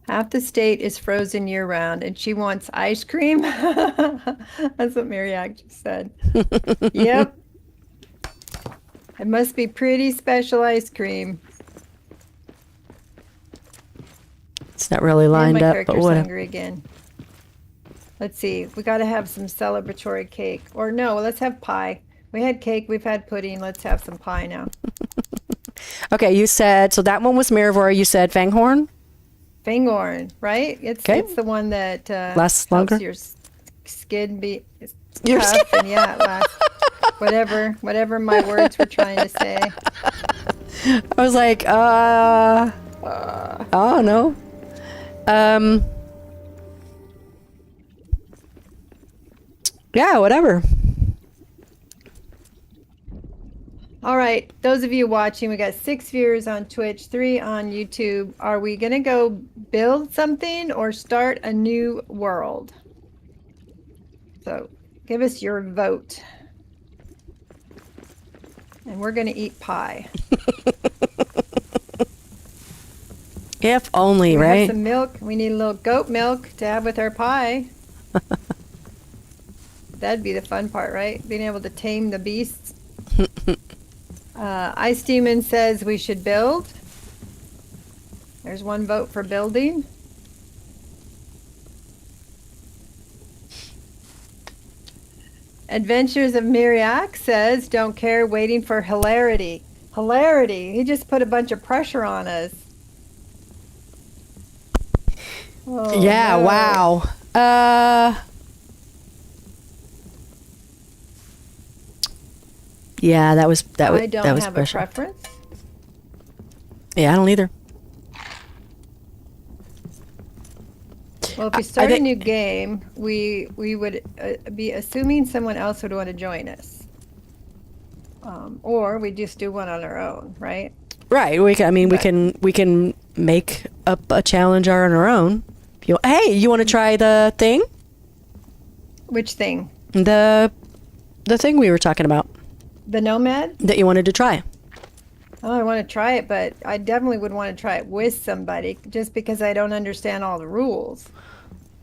Half the state is frozen year round, and she wants ice cream. That's what Mariak just said. Yep. It must be pretty special ice cream. It's not really And lined my up, but character's whatever. hungry again. Let's see. We got to have some celebratory cake. Or no, let's have pie. We had cake. We've had pudding. Let's have some pie now. Okay, you said, so that one was Mirror. You said Fanghorn? Fangorn, right? Okay. It's the one that Lasts helps longer? your skin be Your tough, and yeah, it lasts. Whatever my words were trying to say. I was like, I don't know. Yeah, whatever. All right, those of you watching, we got 6 viewers on Twitch, 3 on YouTube. Are we gonna go build something or start a new world? So give us your vote. And we're gonna eat pie. If only, We have right? some milk. We need a little goat milk to have with our pie. That'd be the fun part, right? Being able to tame the beasts. Ice Demon says we should build. There's one vote for building. Adventures of Miriak says don't care, waiting for hilarity. Hilarity. He just put a bunch of pressure on us. Oh, Yeah, no. wow. Yeah, that was I that don't was have pressure. a preference. Yeah, I don't either. Well, if we start a think- new game, we would be assuming someone else would want to join us, or we just do one on our own, right? Right. We can. I mean, But- we can make up a challenge on our own. Hey, you want to try the thing? Which thing? The thing we were talking about The Nomad? that you wanted to try. Oh, I want to try it, but I definitely would want to try it with somebody, just because I don't understand all the rules.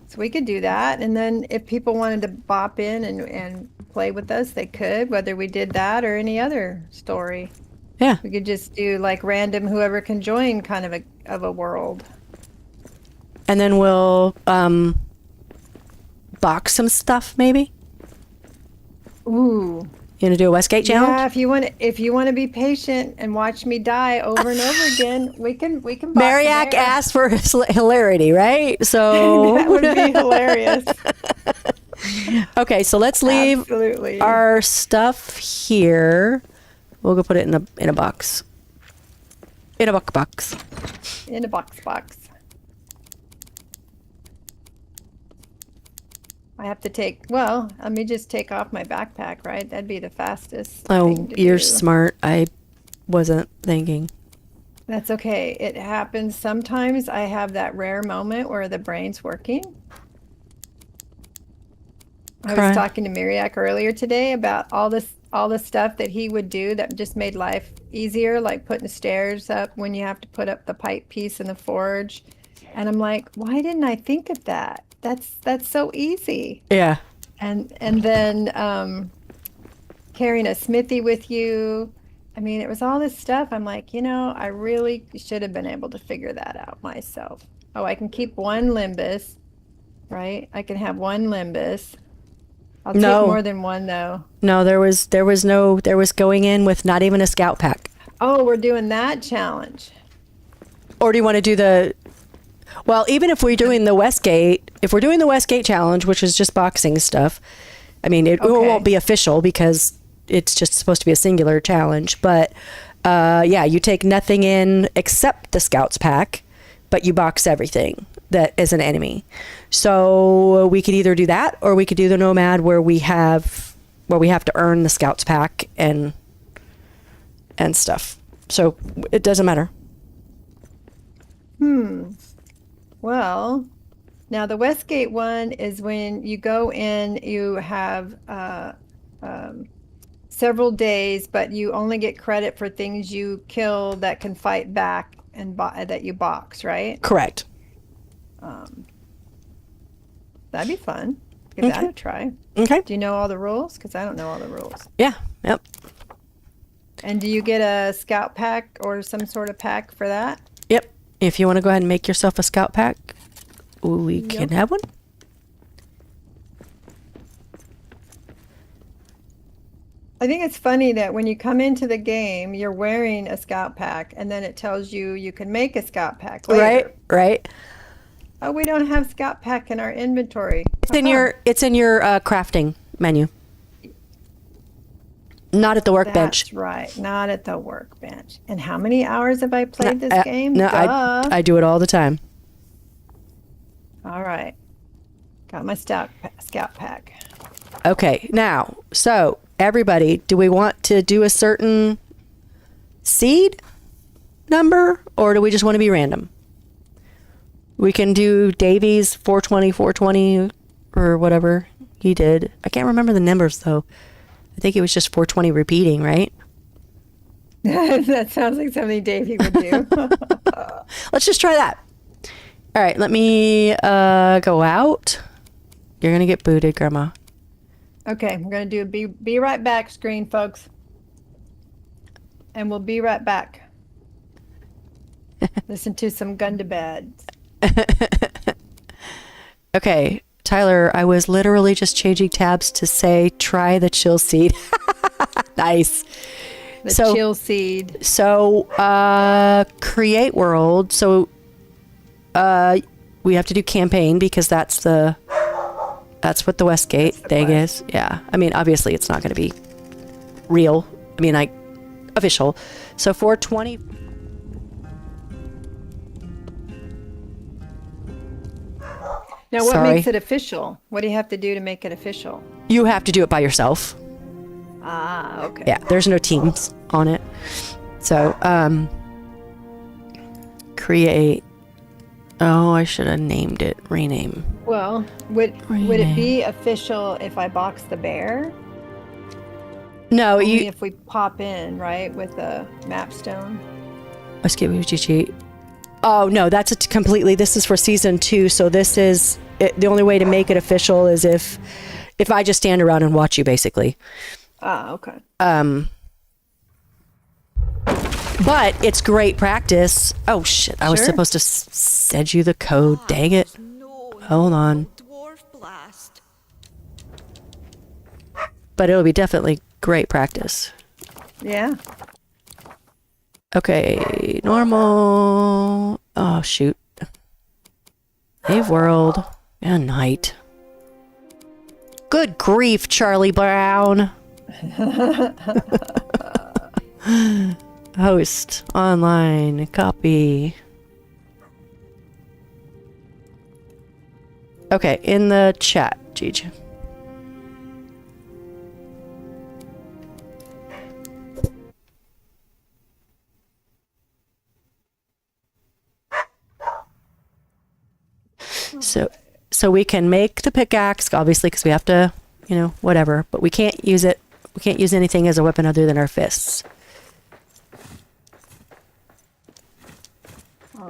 So we could do that, and then if people wanted to bop in and play with us, they could, whether we did that or any other story. Yeah. We could just do like random whoever can join kind of a world. And then we'll box some stuff maybe. Ooh. You want to do a Westgate challenge? Yeah, if you want to be patient and watch me die over and over again, we can box Mariak there. asked for hilarity, right? So That would be hilarious. okay, so let's leave Absolutely. our stuff here. We'll go put it in a box. In a box. In a box. I have to let me just take off my backpack, right? That'd be the fastest Oh, thing to you're do. smart. I wasn't thinking. That's okay. It happens sometimes. I have that rare moment where the brain's working. I Okay. was talking to Miriak earlier today about all the stuff that he would do that just made life easier, like putting the stairs up when you have to put up the pipe piece in the forge. And I'm like, why didn't I think of that? That's so easy. Yeah. And then carrying a smithy with you. I mean, it was all this stuff. I'm like, I really should have been able to figure that out myself. Oh, I can keep one limbus, right? I can have one limbus. I'll No. take more than one though. No, there was going in with not even a scout pack. Oh, we're doing that challenge. Or do you want to do well, even if we're doing the Westgate challenge, which is just boxing stuff, I mean, it Okay. won't be official because it's just supposed to be a singular challenge. But yeah, you take nothing in except the scouts pack, but you box everything that is an enemy. So we could either do that, or we could do the Nomad where we have to earn the scouts pack and stuff. So it doesn't matter. Well, now the Westgate one is when you go in, you have several days, but you only get credit for things you kill that can fight back and that you box, right? Correct. That'd be fun. Give that a try. Okay. Do you know all the rules? Because I don't know all the rules. Yeah. Yep. And do you get a scout pack or some sort of pack for that? Yep. If you want to go ahead and make yourself a scout pack, we can have one. I think it's funny that when you come into the game, you're wearing a scout pack, and then it tells you you can make a scout pack later. Right. Right. Oh, we don't have scout pack in our inventory. It's in your crafting menu. Not at the workbench. That's right. Not at the workbench. And how many hours have I played this game? No, Duh. I do it all the time. All right. Got my scout pack. Okay. Now, so everybody, do we want to do a certain seed number, or do we just want to be random? We can do Davies 420, or whatever he did. I can't remember the numbers though. I think it was just 420 repeating, right? That sounds like something Davey would do. Let's just try that. All right, let me go out. You're going to get booted, Grandma. Okay, we're going to do a be right back screen, folks. And we'll be right back. Listen to some Gundabeds. Okay, Tyler, I was literally just changing tabs to say try the chill seed. Nice. The chill seed. So, create world. So, we have to do campaign because that's what the Westgate thing is. Yeah. I mean, obviously it's not going to be real. I mean, like official. So 420. Now, what Sorry. makes it official? What do you have to do to make it official? You have to do it by yourself. Ah, okay. Yeah, there's no teams on it. So, create. Oh, I should have named it. Rename. Well, would it be official if I box the bear? No, Only if we pop in, right, with the map stone. Let's get cheat. Oh no, that's completely. This is for season 2, so this is the only way to make it official is if I just stand around and watch you, basically. Ah, okay. But it's great practice. Oh shit! I was supposed to send you the code. Dang it! Hold on. Dwarf blast. But it'll be definitely great practice. Yeah. Okay, normal. Oh shoot. Save world and night. Good grief, Charlie Brown. Host online copy. Okay, in the chat, Gigi. So we can make the pickaxe, obviously, because we have to, whatever. But we can't use it. We can't use anything as a weapon other than our fists.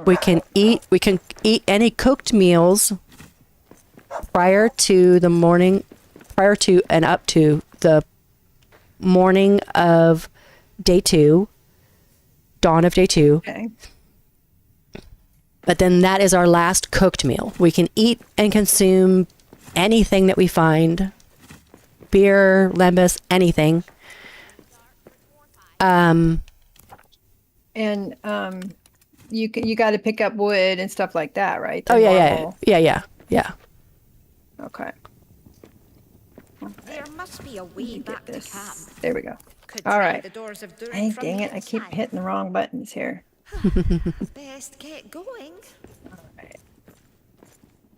We can eat any cooked meals prior to and up to the morning of day 2, dawn of day 2. Okay. But then that is our last cooked meal. We can eat and consume anything that we find. Beer, lembas, anything. You got to pick up wood and stuff like that, right? Oh yeah. Okay. There must be a way back to camp. There we go. Could All try right. the doors of Durin Hey, from dang the it! I keep inside. hitting the wrong buttons here. Best get going. All right.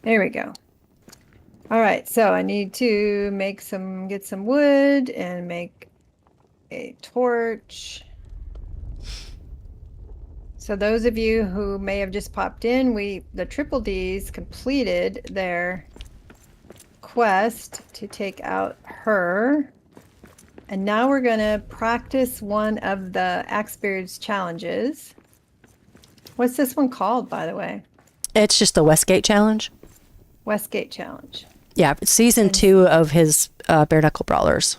There we go. All right. So I need to get some wood and make a torch. So those of you who may have just popped in, the Triple D's completed their quest to take out her. And now we're going to practice one of the Axebeard's challenges. What's this one called, by the way? It's just the Westgate challenge. Westgate challenge. Yeah, it's season 2 of his bare knuckle brawlers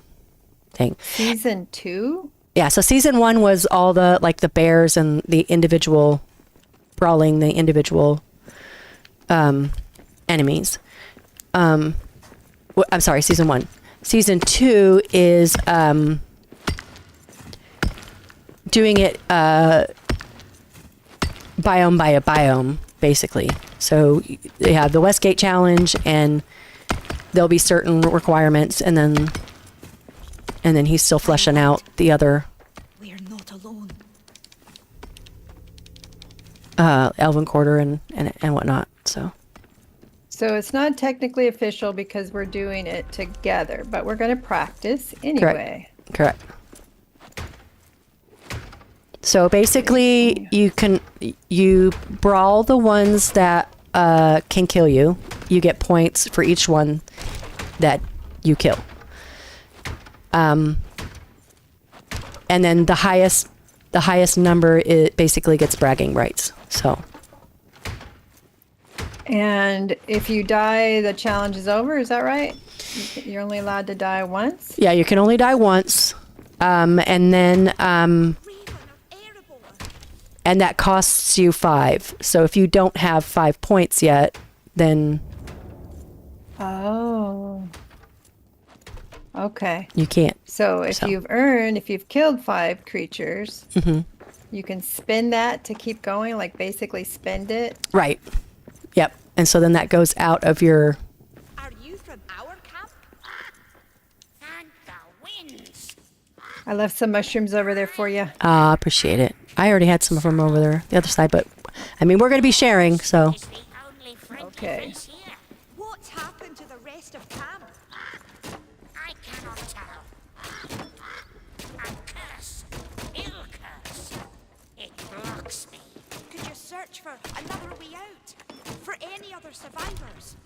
thing. Season 2? Yeah, so season 1 was all the like the bears and the individual brawling the individual enemies. I'm sorry, season 1. Season 2 is doing it biome by a biome, basically. So they have the Westgate challenge, and there'll be certain requirements, and then he's still fleshing out the other We're not alone. Elven Quarter and whatnot. So it's not technically official because we're doing it together, but we're going to practice anyway. correct. So basically, you brawl the ones that can kill you. You get points for each one that you kill. And then the highest number, it basically gets bragging rights. So. And if you die, the challenge is over. Is that right? You're only allowed to die once? Yeah, you can only die once. And then and that costs you 5. So if you don't have 5 points yet, then Oh. Okay. you can't. So if you've killed 5 creatures, you can spend that to keep going, like basically spend it. Right. Yep. And so then that goes out of your. Are you from our camp? And the winds. I left some mushrooms over there for you. Appreciate it. I already had some of them over there, the other side, but I mean, we're going to be sharing, so. Is the only friendly Okay. face here. What's happened to the rest of camp? I cannot tell. A curse. Ill curse. It blocks me. Could you search for another way out? For any other survivors?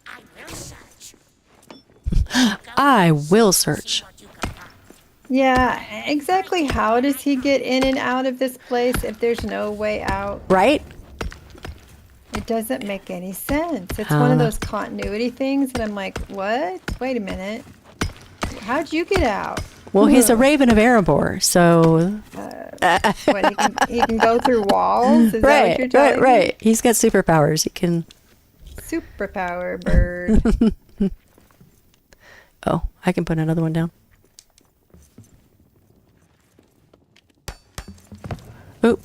I will search. I will search. See what you can find. Yeah, exactly how does he get in and out of this place if there's no way out? Right? It doesn't make any sense. It's one of those continuity things that I'm like, what? Wait a minute. How'd you get out? Well, he's a raven of Erebor, so. What, he can go through walls? Is that what you're telling me? Right. He's got superpowers. He can. Superpower bird. Oh, I can put another one down. Oop.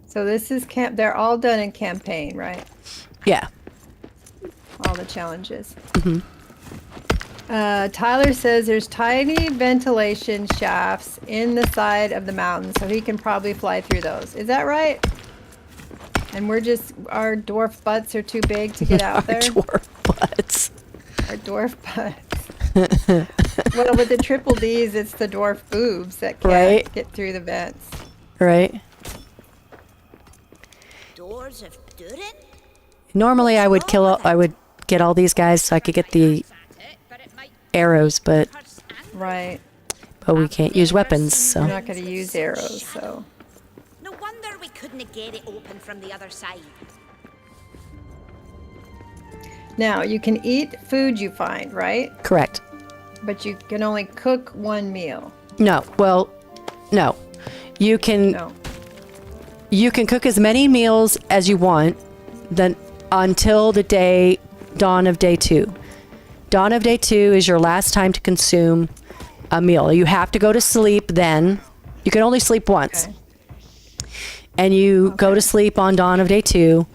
So this is camp. They're all done in campaign, right? Yeah. All the challenges. Tyler says there's tiny ventilation shafts in the side of the mountain, so he can probably fly through those. Is that right? And our dwarf butts are too big to get out there? Dwarf butts. Our dwarf butts. Well, with the triple Ds, it's the dwarf boobs that can't Right. get through the vents. Right? Doors of Durin? Normally, I would get all these guys so I could get the But it might arrows, but curse and Right. we can't use weapons, We're so. not going to use arrows, so. no wonder we couldn't get it open from the other side. Now, you can eat food you find, right? Correct. But you can only cook one meal. No. Well, no. You can No. you can cook as many meals as you want then until the dawn of day 2. Dawn of day 2 is your last time to consume a meal. You have to go to sleep then. You can only sleep once. Okay. And you go to sleep on dawn of day 2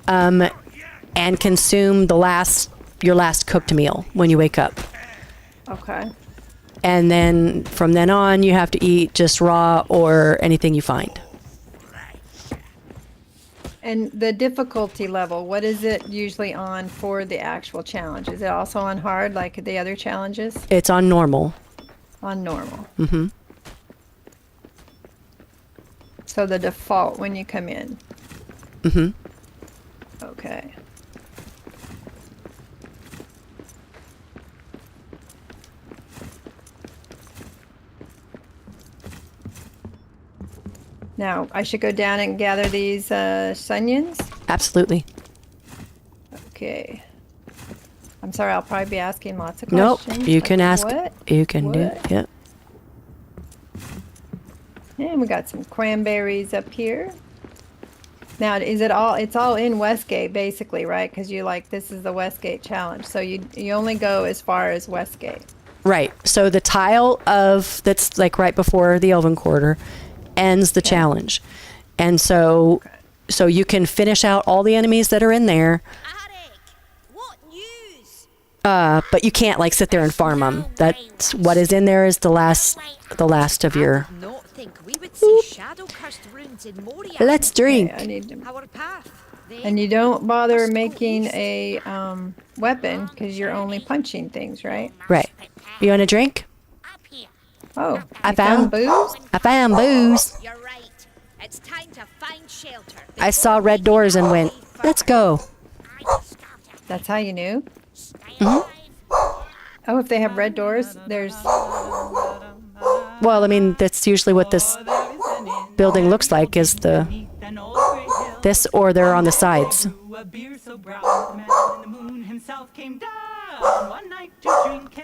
and consume your last cooked meal when you wake up. Okay. And then from then on, you have to eat just raw or anything you find. And the difficulty level, what is it usually on for the actual challenge? Is it also on hard like the other challenges? It's on normal. On normal. Mm-hmm. So the default when you come in. Mm-hmm. Okay. Now, I should go down and gather these sunions? Absolutely. Okay. I'm sorry, I'll probably be asking lots of Nope. questions. You like, can ask. What? You can do. What? Yep. And we got some cranberries up here. Now, is it all? It's all in Westgate, basically, right? Because this is the Westgate challenge. So you only go as far as Westgate. Right. So the tile that's like right before the Elven Quarter ends the challenge, and so you can finish out all the enemies that are in there. Arik, what news? But you can't like sit there and farm them. That's what is in there is the last of your. I did not think we would see shadow-cursed runes in Moria. Let's drink. Okay, I need to. Our path. Then And you don't bother must go making east. a weapon because you're only punching things, right? Right. You want a drink? Up here. Oh, I you found- booze. I found booze. You're right. It's time to find shelter. I saw red doors and went, let's go. That's how you knew. Mm-hmm. Oh, if they have red doors, there's. Well, I mean, that's usually what this building looks like is this or they're on the sides.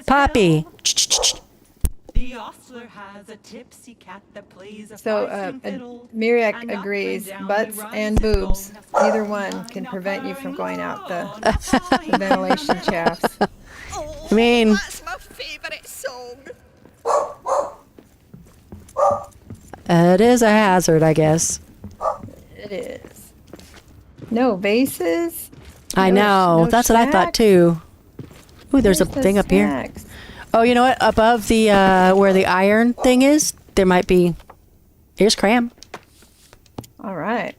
Poppy. The ostler has a tipsy cat that plays a So, fine fiddle, Miriak and up agrees. and down Butts the and rising boobs, stone. either one can prevent you from going out the ventilation shafts. Oh, I mean- that's my favourite song. It is a hazard, I guess. It is. No vases. I know. no That's what I thought snacks? too. Ooh, there's a Where's the thing up here. snacks? Oh, you know what? Above the where the iron thing is, there might be. Here's cram. All right.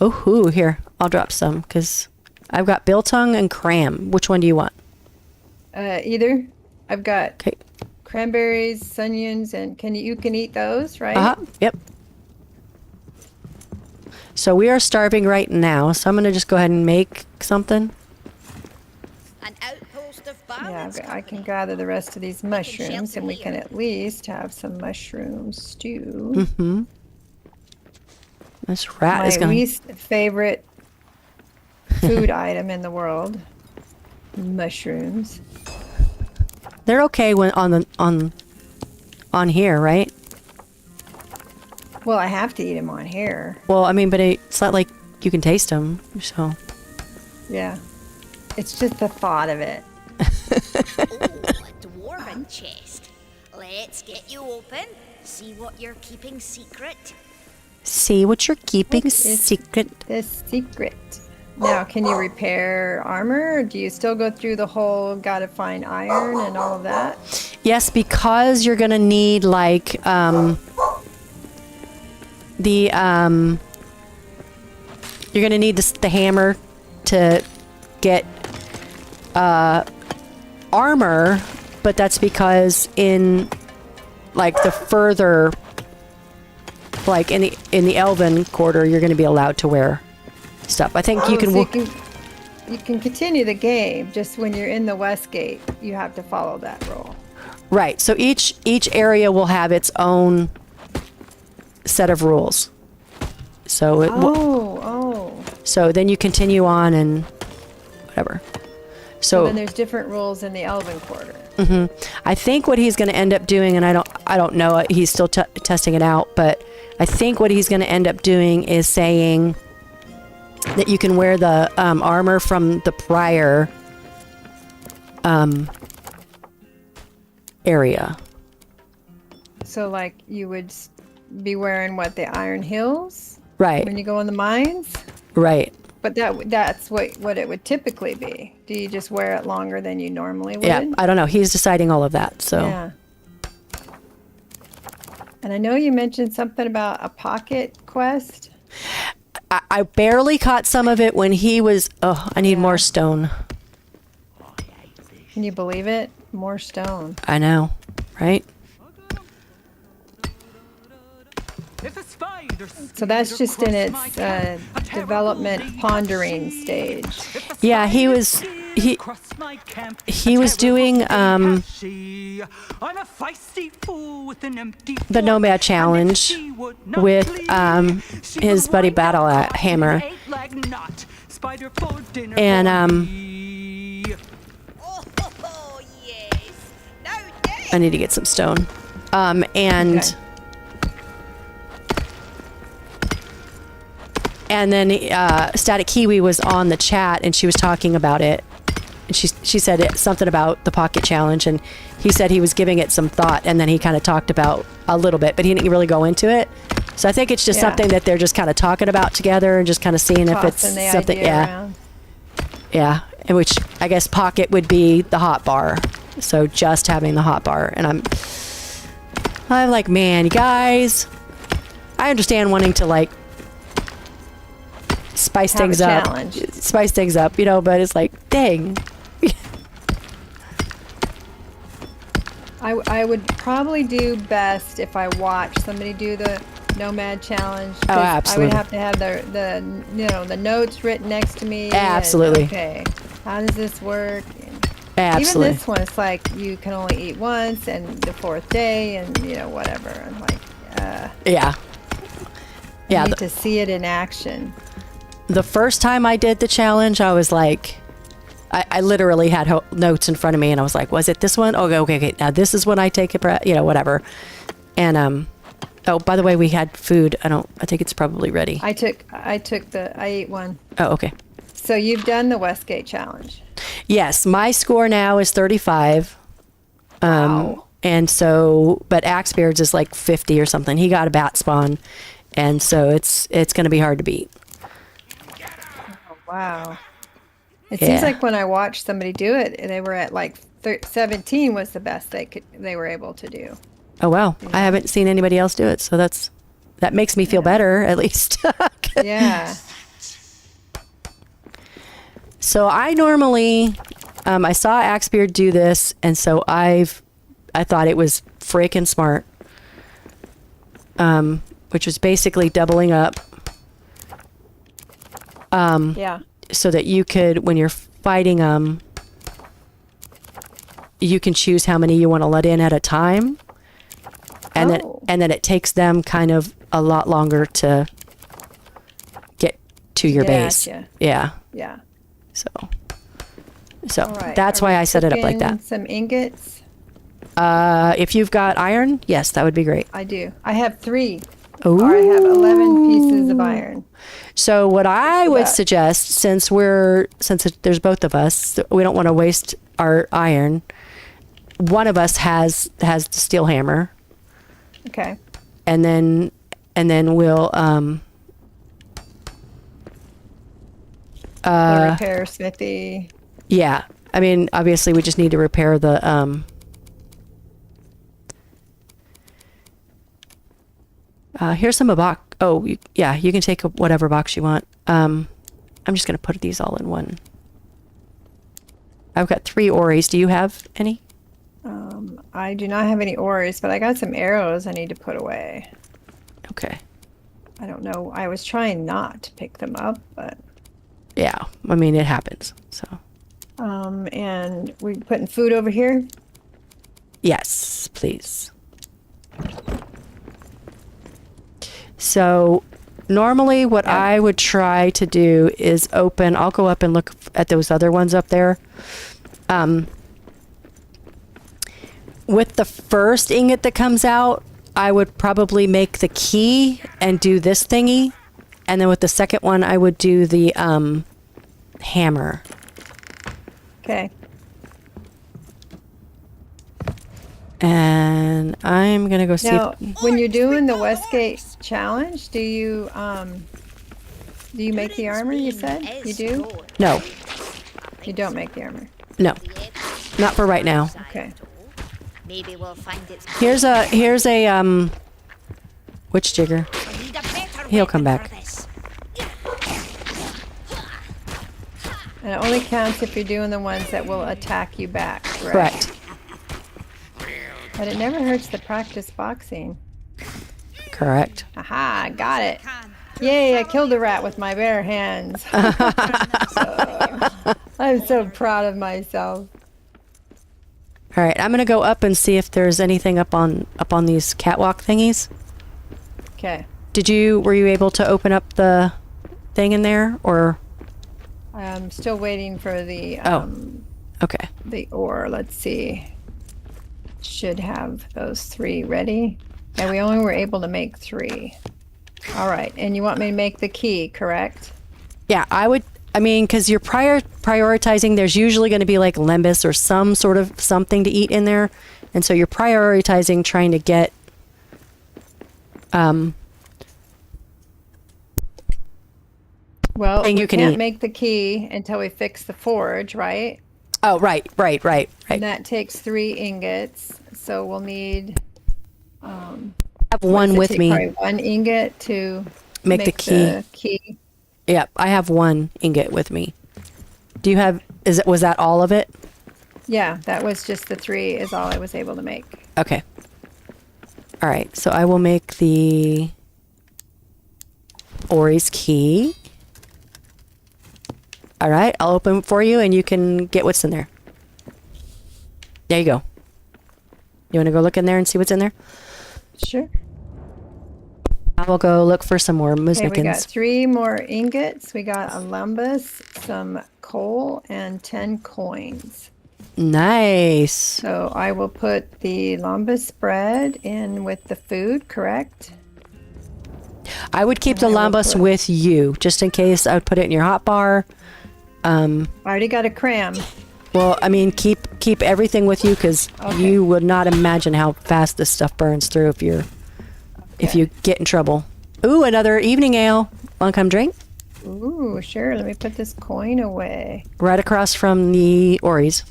Oh, here. I'll drop some because I've got biltong and cram. Which one do you want? Either. I've got Okay. cranberries, sunions, and you can eat those, right? Uh huh. Yep. So we are starving right now, so I'm gonna just go ahead and make something. An outpost of Yeah, balance. I can gather the rest of these mushrooms, shelter and we can here. at least have some mushroom stew. Mm-hmm. This rat My is gonna. least favorite food item in the world. Mushrooms. They're okay when on here, right? Well, I have to eat them on here. Well, I mean, but it's not like you can taste them, so. Yeah. It's just the thought of it. Oh, a dwarven chest. Let's get you open. See what you're keeping secret. See what you're keeping What is secret. The secret. Now, can you repair armor? Or do you still go through the whole gotta find iron and all of that? Yes, because you're gonna need like you're gonna need the hammer to get armor, but that's because in like the further like in the Elven Quarter, you're gonna be allowed to wear stuff. I think you can. So you can continue the game, just when you're in the Westgate, you have to follow that rule. Right. So each area will have its own set of rules. So so then you continue on and whatever. So So then there's different rules in the Elven Quarter. I think what he's going to end up doing, and I don't know, he's still testing it out, but I think what he's going to end up doing is saying that you can wear the armor from the prior area. So like you would be wearing what, the Iron Hills Right. when you go in the mines? Right. But that's what it would typically be. Do you just wear it longer than you normally would? Yeah. I don't know. He's deciding all of that. So. Yeah. And I know you mentioned something about a pocket quest. I barely caught some of it when he was. Oh, I need more stone. Can you believe it? More stone. I know, right? If a spider So that's spider just in crossed my its camp, a terrible development day pondering had she. stage. If a Yeah, he spider was. spider crossed my camp, He a was terrible doing day had she. I'm a feisty fool with an empty the fork, Nomad and if Challenge. she would with his buddy Battle Hammer. And Oh, yes. Now, yes. I need to get some stone. And Okay. and then Static Kiwi was on the chat and she was talking about it. And she said something about the pocket challenge, and he said he was giving it some thought, and then he kind of talked about a little bit, but he didn't really go into it. So I think it's just Yeah. something that they're just kind of talking about together and just kind of seeing if it's Tossing the something. idea Yeah. around. Yeah, in which I guess pocket would be the hot bar. So just having the hot bar, and I'm like, man, you guys, I understand wanting to like spice Have a things up, you know, but it's like, dang. I would probably do best if I watched somebody do the Nomad challenge. 'Cause absolutely. I would have to have the you know, the notes written next to me. and, Absolutely. okay, how does this work? And Absolutely. Even this one, it's like you can only eat once, and the 4th day, and you know, whatever. I'm like, Yeah. Yeah. I need to see it in action. The first time I did the challenge, I was like, I literally had notes in front of me, and I was like, was it this one? Oh, okay. Now this is when I take a breath, you know, whatever. And, oh, by the way, we had food. I think it's probably ready. I ate one. Oh, okay. So you've done the Westgate challenge. Yes. My score now is 35. Wow. And so, but Axebeard's is like 50 or something. He got a bat spawn. And so it's going to be hard to beat. Wow. It seems Yeah. like when I watched somebody do it, they were at like 17 was the best they were able to do. Oh, wow. I haven't seen anybody else do it. So that makes me feel better, at least. Yeah. So I normally, I saw Axebeard do this, and so I thought it was freaking smart, which was basically doubling up, Yeah. so that you could, when you're fighting them, you can choose how many you want to let in at a time, and Oh. then it takes them kind of a lot longer to get to your base. Gotcha. Yeah. Yeah. So All right. that's Are why we I set it up like cooking that. Some ingots. If you've got iron, yes, that would be great. I do. I have 3. Ooh. Or I have 11 pieces of iron. So what I would that. suggest, since there's both of us, we don't want to waste our iron. One of us has the steel hammer, Okay. and then we'll The repair smithy. yeah. I mean, obviously, we just need to repair the here's some box. Oh, yeah, you can take whatever box you want. I'm just gonna put these all in one. I've got 3 oris. Do you have any? I do not have any ores, but I got some arrows I need to put away. Okay. I don't know. I was trying not to pick them up, but Yeah, I mean, it happens. So and we putting food over here. yes, please. So normally what I would try to do is I'll go up and look at those other ones up there. With the first ingot that comes out, I would probably make the key and do this thingy. And then with the second one, I would do the hammer. Okay. And I'm going to go see Now, if... when you're doing the Westgate challenge, do you make the armor? You said you do. No, You don't make the armor. no, not for right now. Okay. Maybe we'll find its Here's a witch jigger. We need a better He'll come weapon back. for this. And it only counts if you're doing the ones that will attack you back. Correct. But it never hurts to practice boxing. Correct. Aha, got it. Can. Yay, I killed a rat with my bare hands. I'm so proud of myself. All right, I'm gonna go up and see if there's anything up on these catwalk thingies. Okay. were you able to open up the thing in there, or? I'm still waiting for the Okay. the ore. Let's see. Should have those 3 ready. And we only were able to make 3. All right. And you want me to make the key, correct? Yeah, because you're prioritizing, there's usually going to be like lembas or some sort of something to eat in there. And so you're prioritizing trying to get Well, thing we you can can't eat. make the key until we fix the forge, right? Oh, right. And that takes 3 ingots. So we'll need I have one with me. probably 1 ingot to Make the the key. Yep, I have 1 ingot with me. Do you have, was that all of it? Yeah, that was just the 3 is all I was able to make. Okay. All right, so I will make the Ori's key. All right, I'll open it for you and you can get what's in there. There you go. You want to go look in there and see what's in there? Sure. I will go look for some more Okay, we got musnikins. 3 more ingots. We got a lumbus, some coal, and 10 coins. Nice. So I will put the lumbus bread in with the food, correct? I would keep And the I will lambas put- with you, just in case. I would put it in your hot bar. I already got a cram. Well, I mean, keep everything with you, because Okay. you would not imagine how fast this stuff burns through if you get in trouble. Ooh, another evening ale. Want to come drink? Ooh, sure. Let me put this coin away. Right across from the Ori's.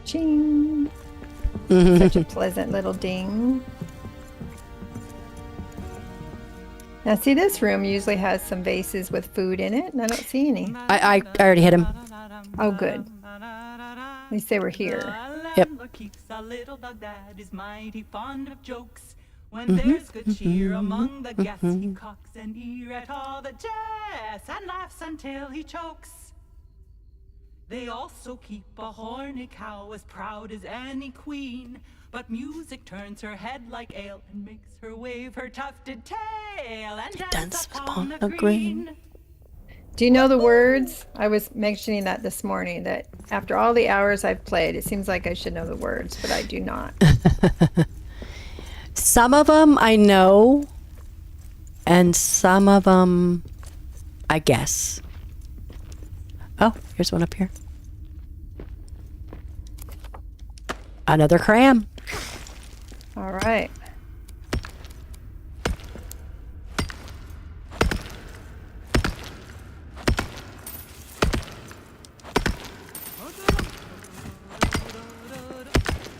Ching. Such a pleasant little ding. Now, see, this room usually has some vases with food in it, and I don't see any. I already hit him. Oh, good. At least they were here. Yep. Landlord keeps a little dog that is mighty fond of jokes. When there's good cheer among the guests, he cocks an ear at all the jests and laughs until he chokes. They also keep a horny cow as proud as any queen, but music turns her head like ale and makes her wave her tufted tail and dance upon the green. Do you know the words? I was mentioning that this morning, that after all the hours I've played, it seems like I should know the words, but I do not. Some of them I know, and some of them I guess. Oh, here's one up here. Another cram. All right.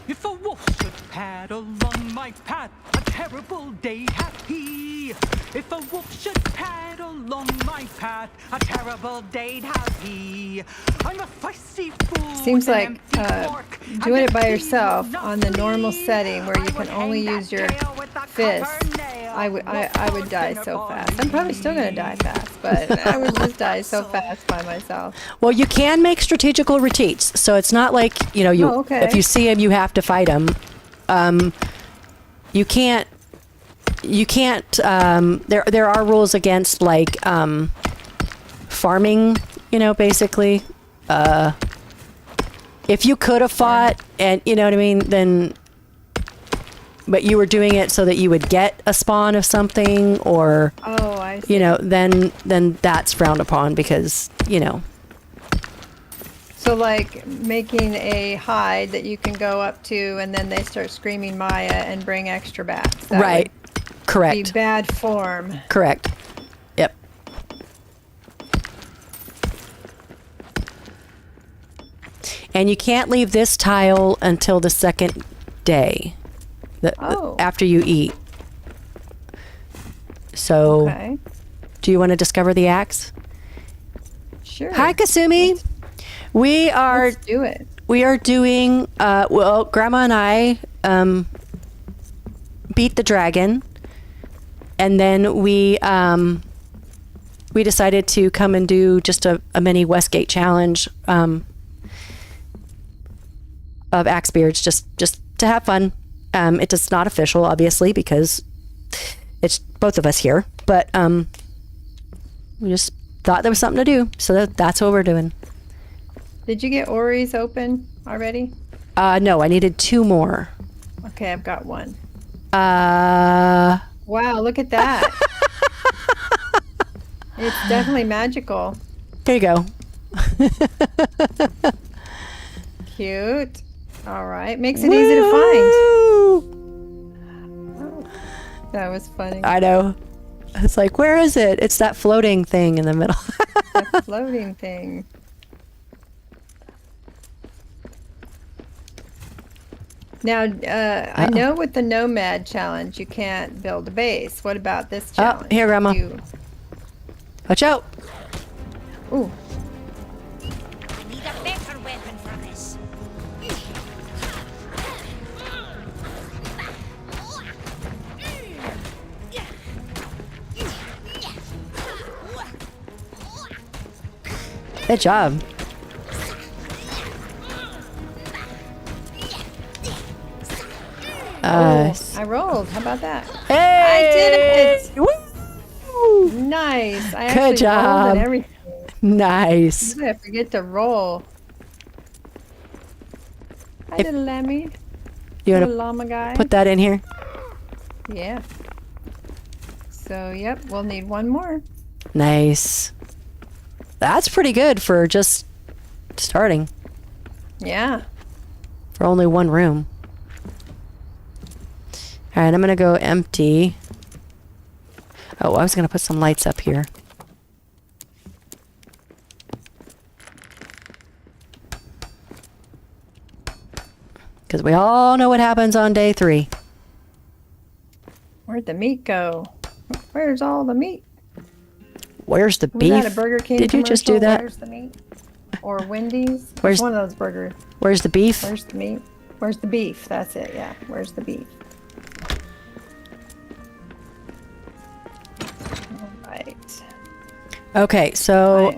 If a wolf should pad along my path, a terrible day hath he. If a wolf should pad along my path, a terrible day hath he. I'm a feisty fool. Seems with like an empty fork, and doing it if by he yourself would not on the normal flee, setting where you I can would only hang use that your tail with a fist, copper nail. I would die so fast. I'm probably still going to die fast, but I would just die so fast by myself. Well, you can make strategical retreats, so it's not like, you know, Oh, okay. if you see him, you have to fight him. You can't. There are rules against like farming. You know, basically, if you could have fought, and you know what I mean, then. But you were doing it so that you would get a spawn of something, or Oh, I see. you know, then that's frowned upon because you know. So like making a hide that you can go up to, and then they start screaming Maya and bring extra bats. That Right. would be Correct. bad form. Correct. Yep. And you can't leave this tile until the second day, Oh. after you eat. So, Okay. do you want to discover the axe? Sure. Hi, Kasumi. We are Let's do it. doing. Well, Grandma and I beat the dragon, and then we we decided to come and do just a mini Westgate challenge of axe beards, just to have fun. It is not official, obviously, because it's both of us here, but we just thought there was something to do, so that's what we're doing. Did you get Ori's open already? No, I needed 2 more. Okay, I've got one. Wow, Look at that. It's definitely magical. there you go. Cute. All right. Makes it easy to find. That was funny. I know. It's like, where is it? It's that floating thing in the middle. That floating thing. Now, I know with the Nomad challenge, you can't build a base. What about this challenge? Here, Grandma. Watch out. Ooh. I need a better weapon for this. Good job. I rolled. How about that? Hey! I did it. Woo! Nice. I Good actually job. rolled and everything. Nice. I forget to roll. Hi, little lammy. You Little want llama guy. to put that in here? Yeah. So, yep, we'll need one more. Nice. That's pretty good for just starting. Yeah. For only 1 room. All right, I'm going to go empty. Oh, I was going to put some lights up here. Because we all know what happens on day 3. Where'd the meat go? Where's all the meat? Where's the Was beef? that a Burger King Did you just do commercial? that? Where's the meat? Or Wendy's? Where's- one of those burgers? Where's the beef? Where's the meat? Where's the beef? That's it, yeah. Where's the beef? All right. Okay, so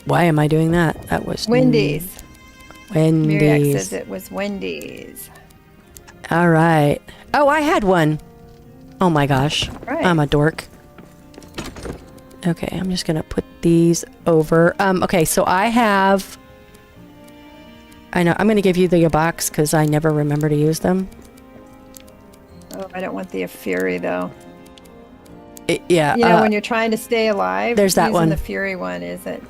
why am I doing that? That was Wendy's. Miriak Wendy's. says it was Wendy's. All right. Oh, I had one. Oh my gosh. Right. I'm a dork. Okay, I'm just gonna put these over. Okay, so I know I'm gonna give you the box because I never remember to use them. Oh, I don't want the Fury though. Yeah. You know, when you're trying to stay alive, there's that using one. The Fury one isn't.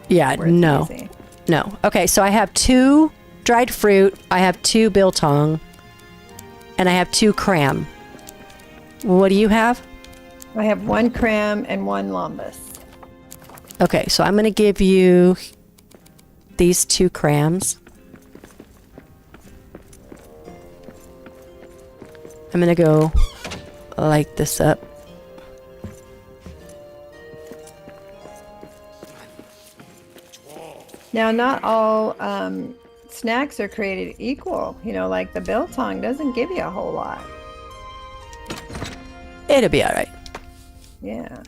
Yeah. worth No. using. No. Okay, so I have 2 dried fruit. I have 2 biltong, and I have 2 cram. What do you have? I have 1 cram and 1 lambus. Okay, so I'm going to give you these 2 crams. I'm going to go light this up. Now, not all snacks are created equal. You know, like the biltong doesn't give you a whole lot. It'll be all right. Yeah.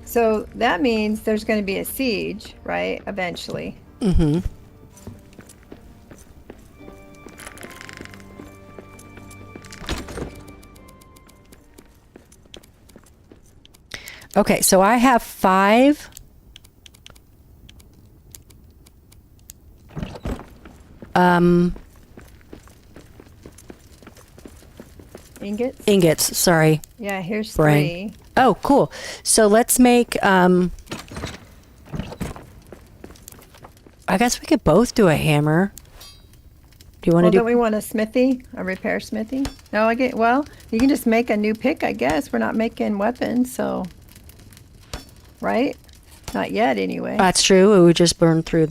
So that means there's going to be a siege, right? Eventually. Mm-hmm. Okay, so I have 5 Ingots? sorry. Yeah, here's Brain. 3. Oh, cool. So let's make I guess we could both do a hammer. Do you want to Well, do don't we want a smithy? A repair smithy? No, well, you can just make a new pick, I guess. We're not making weapons, so. Right? Not yet, anyway. That's true. We would just burn through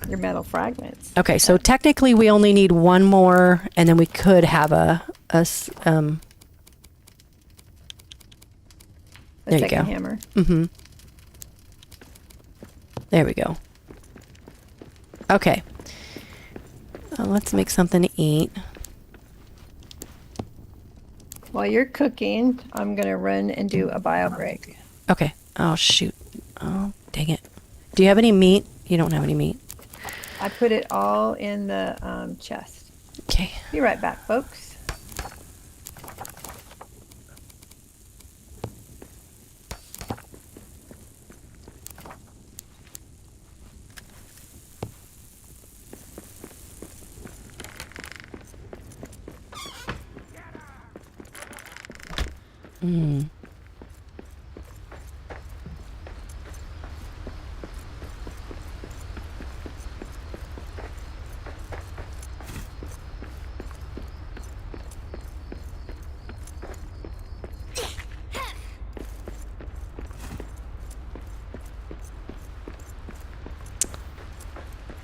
Your metal fragments. Okay, so technically we only need 1 more, and then we could have A there you second go. hammer. Mm-hmm. There we go. Okay. Let's make something to eat. While you're cooking, I'm going to run and do a bio break. Okay. Oh, shoot. Oh, dang it. Do you have any meat? You don't have any meat. I put it all in the chest. Okay. Be right back, folks.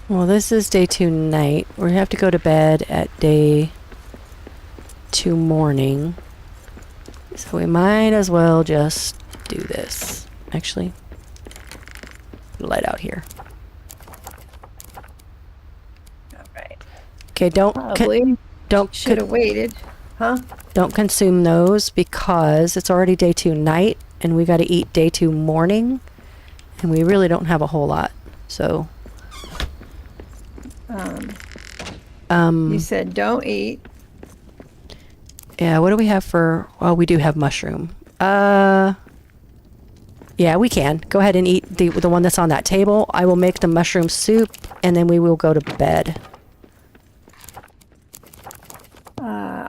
Well, this is day 2 night. We have to go to bed at day 2 morning. So we might as well just do this. Actually, light out here. All right. Okay, don't Probably don't should have waited. Huh? don't consume those because it's already day 2 night and we got to eat day 2 morning, and we really don't have a whole lot. So You said don't eat. yeah, what do we have for? Well, we do have mushroom. Yeah, we can go ahead and eat the one that's on that table. I will make the mushroom soup, and then we will go to bed.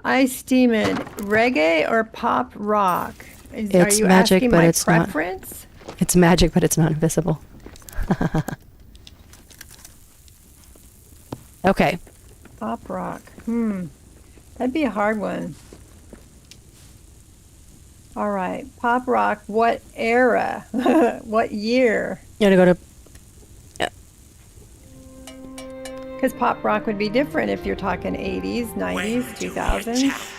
Ice Demon, reggae or pop rock? Are It's you magic, asking but my it's not. preference? It's magic, but it's not invisible. Okay. Pop rock. That'd be a hard one. All right. Pop rock. What era? What year? You want to go to? Because pop rock would be different if you're talking 80s, 90s, 2000s.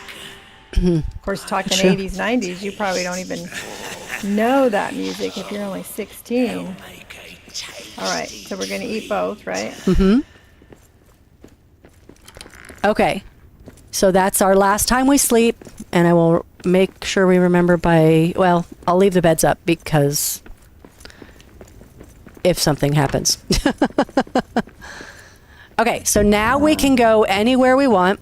Of course, talking Sure. 80s, 90s, you probably don't even know that music if you're only 16. All right. So we're going to eat both, right? Okay. So that's our last time we sleep, and I will make sure we remember by. Well, I'll leave the beds up because if something happens. Okay, so now we can go anywhere we want.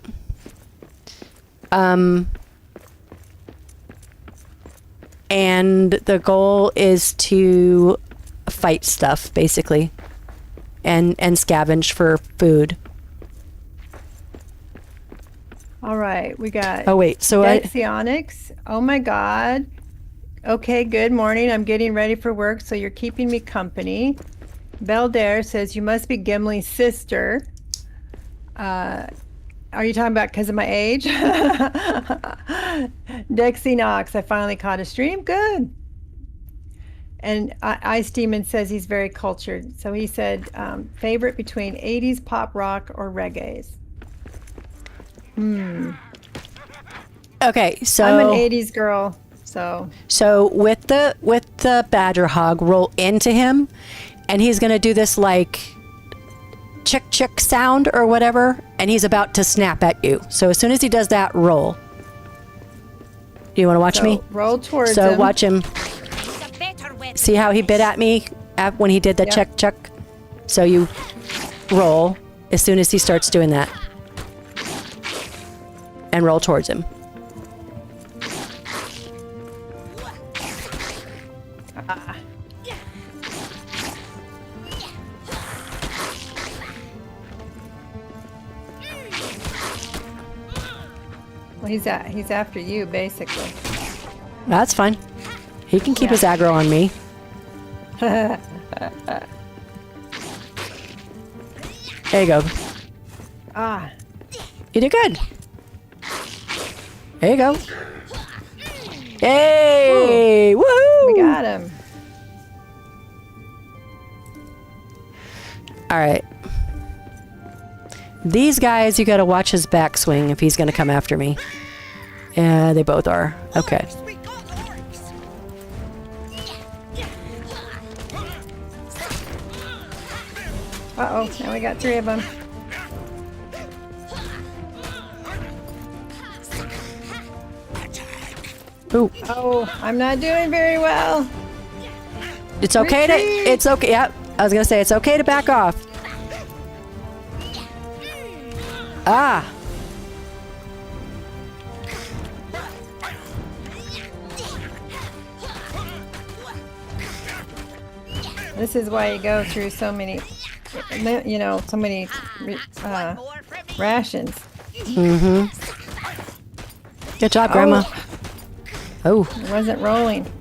And the goal is to fight stuff, basically, and scavenge for food. All right. We got Oh wait, so Dexionyx. Oh my God. Okay, good morning. I'm getting ready for work, so you're keeping me company. Beldare says, you must be Gimli's sister. Are you talking about because of my age? Dexy Knox, I finally caught a stream. Good. And Ice Demon says he's very cultured. So he said, favorite between 80s pop rock or reggae's. okay, so I'm an 80s girl, so with the badger hog, roll into him, and he's gonna do this like chick chick sound or whatever, and he's about to snap at you. So as soon as he does that, roll. Do you want to watch me? roll towards So him. watch him. It's a better weapon. See how he bit at me when he did the Yep. check check? So you roll as soon as he starts doing that. And roll towards him. Well, he's after you, basically. That's fine. He can keep Yeah. his aggro on me. There you go. Ah, You did good. There you go. Hey! Woohoo! we got him. All right. These guys, you got to watch his backswing if he's going to come after me. Yeah, they both are. Okay. We got orcs. Uh-oh, now we got 3 of them. Ooh. Oh, I'm not doing very well. It's okay to. Retreat. It's okay. Yep. I was gonna say it's okay to back off. Ah. This is why you go through so many, you know, so many One more from me. rations. Good job, Grandma. Oh. It wasn't rolling.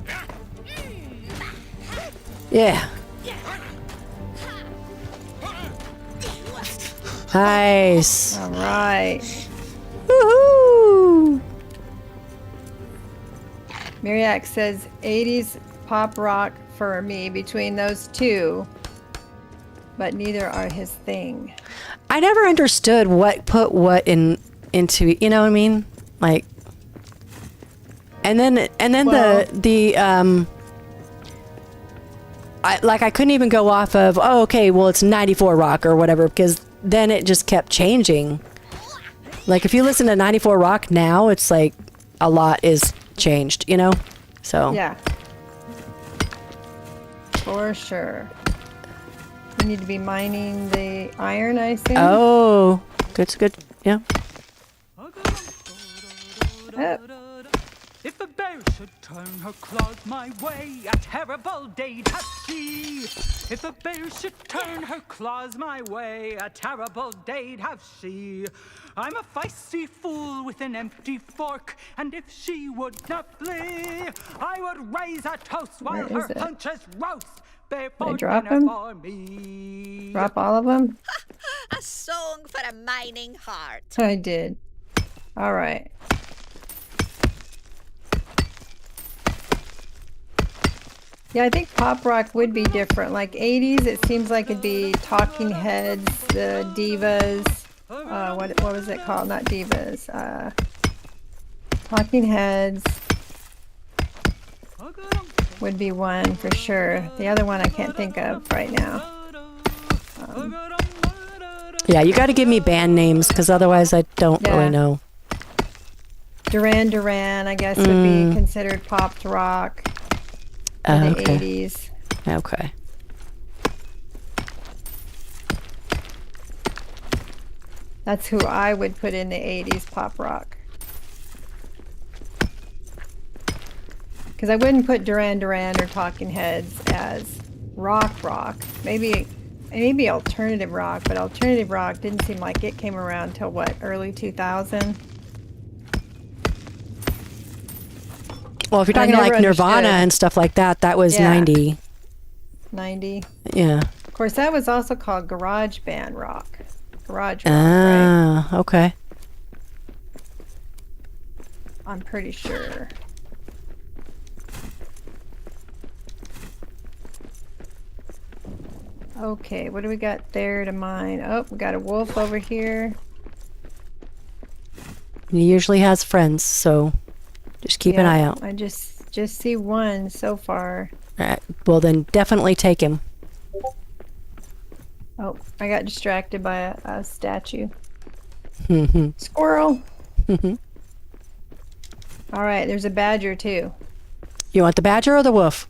Yeah. Nice. All right. Woohoo! Miriak says 80s pop rock for me between those two, but neither are his thing. I never understood what put what into, you know what I mean? Like, and then Well- I couldn't even go off of, oh, okay, well, it's 94 rock or whatever, because then it just kept changing. Like, if you listen to 94 rock now, it's like a lot is changed, you know? So, Yeah. For sure. We need to be mining the iron, I assume. oh, good, yeah. Oh, If the bear should turn her claws my way, a terrible day'd have she. If the bear should turn her claws my way, a terrible day'd have she. I'm a feisty fool with an empty fork, and if she would not flee, I would raise a toast while Where her is it? hunches roast. Bear I for drop dinner him? for me. drop all of them? A song for a mining heart. I did. All right. Yeah, I think pop rock would be different. Like 80s, it seems like it'd be Talking Heads, the Divas. What was it called? Not Divas. Talking Heads would be one for sure. The other one I can't think of right now. Yeah, you got to give me band names, because otherwise I don't Yeah. really know. Duran Duran, I guess, would be considered pop rock in the Okay. 80s. Okay. That's who I would put in the 80s pop rock. Because I wouldn't put Duran Duran or Talking Heads as rock. Maybe alternative rock, but alternative rock didn't seem like it came around till what, early 2000? Well, if you're I talking like never Nirvana understood. and stuff like that, that was Yeah. 90. 90. Yeah. Of course, that was also called garage band rock. Garage rock, right? Ah, okay. I'm pretty sure. Okay, what do we got there to mine? Oh, we got a wolf over here. He usually has friends, so just keep an Yeah, eye out. I just see one so far. Well, then definitely take him. Oh, I got distracted by a statue. Mm-hmm. Squirrel. All right, there's a badger too. You want the badger or the wolf?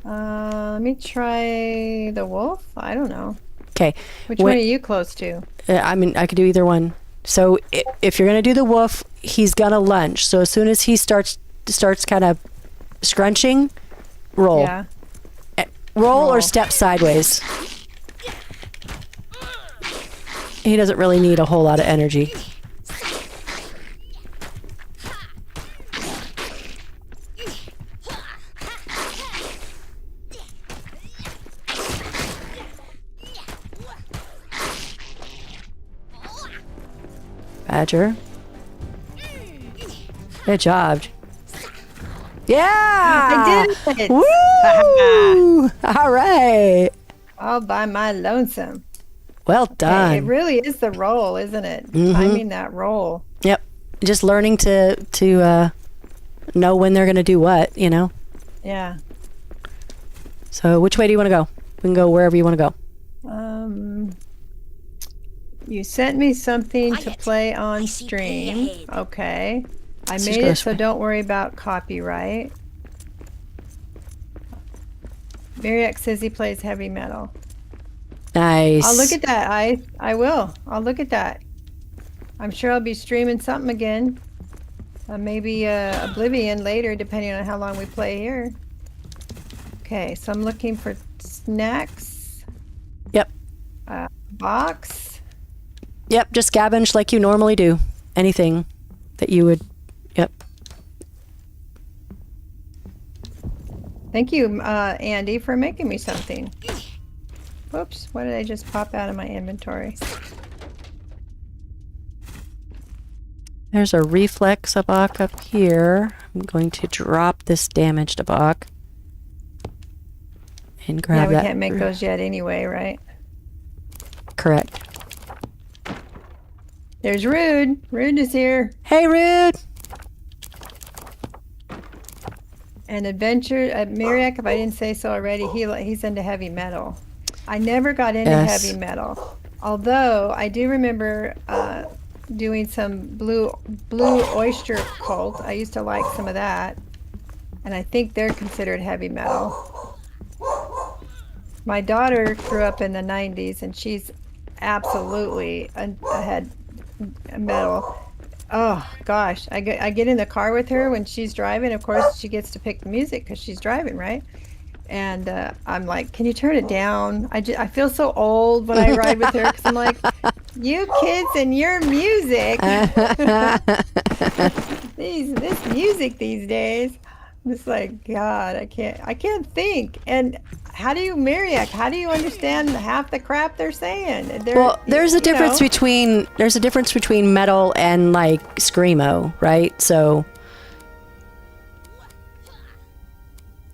Let me try the wolf. I don't know. Okay. Which one are you close to? I mean, I could do either one. So if you're gonna do the wolf, he's gonna lunge. So as soon as he starts kind of scrunching, roll. Yeah. Roll or Roll. step sideways. He doesn't really need a whole lot of energy. Badger. Good job. Yeah! I did it! Woo! All right. All by my lonesome. Well Okay, done. it really is the roll, isn't it? Mhm. Timing that roll. Yep. Just learning to know when they're going to do what, you know? Yeah. So which way do you want to go? We can go wherever you want to go. You sent me something to Quiet. play I on see stream. way ahead. Okay. I Let's just made go it this so way. don't worry about copyright. Mariak says he plays heavy metal. Nice. I'll look at that. I will. I'll look at that. I'm sure I'll be streaming something again. Maybe Oblivion later, depending on how long we play here. Okay, so I'm looking for snacks. Yep. Box. Yep. Just scavenge like you normally do. Anything that you would. Yep. Thank you, Andy, for making me something. Whoops, what did I just pop out of my inventory? There's a reflex abok up here. I'm going to drop this damaged abok. And grab Yeah, we that. can't make those yet anyway, right? Correct. There's Rude. Rude is here. Hey, Rude. And Adventure at Mariak, if I didn't say so already, he's into heavy metal. I never got into Yes. heavy metal, although I do remember doing some blue oyster cult. I used to like some of that, and I think they're considered heavy metal. My daughter grew up in the 90s, and she's absolutely ahead metal. Oh gosh, I get in the car with her when she's driving. Of course, she gets to pick the music because she's driving, right? And I'm like, can you turn it down? I feel so old when I ride with her because I'm like, you kids and your music. This music these days. I'm just like, God, I can't think. And how do you, Mariak, how do you understand half the crap they're saying? Well, there's a difference between metal and like screamo, right? So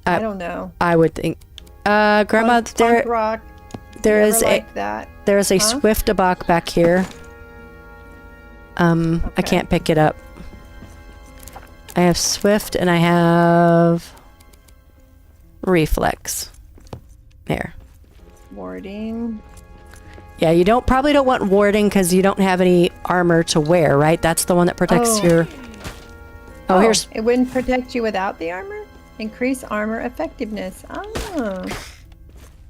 I don't know. I would think, Grandma, Punk rock. there is Never a liked that. there's a Huh? swift abok back here. I Okay. can't pick it up. I have swift and I have reflex. There. Warding. Yeah, you probably don't want warding because you don't have any armor to wear, right? That's the one that protects Oh. your. Oh, here's. It wouldn't protect you without the armor? Increase armor effectiveness. Oh.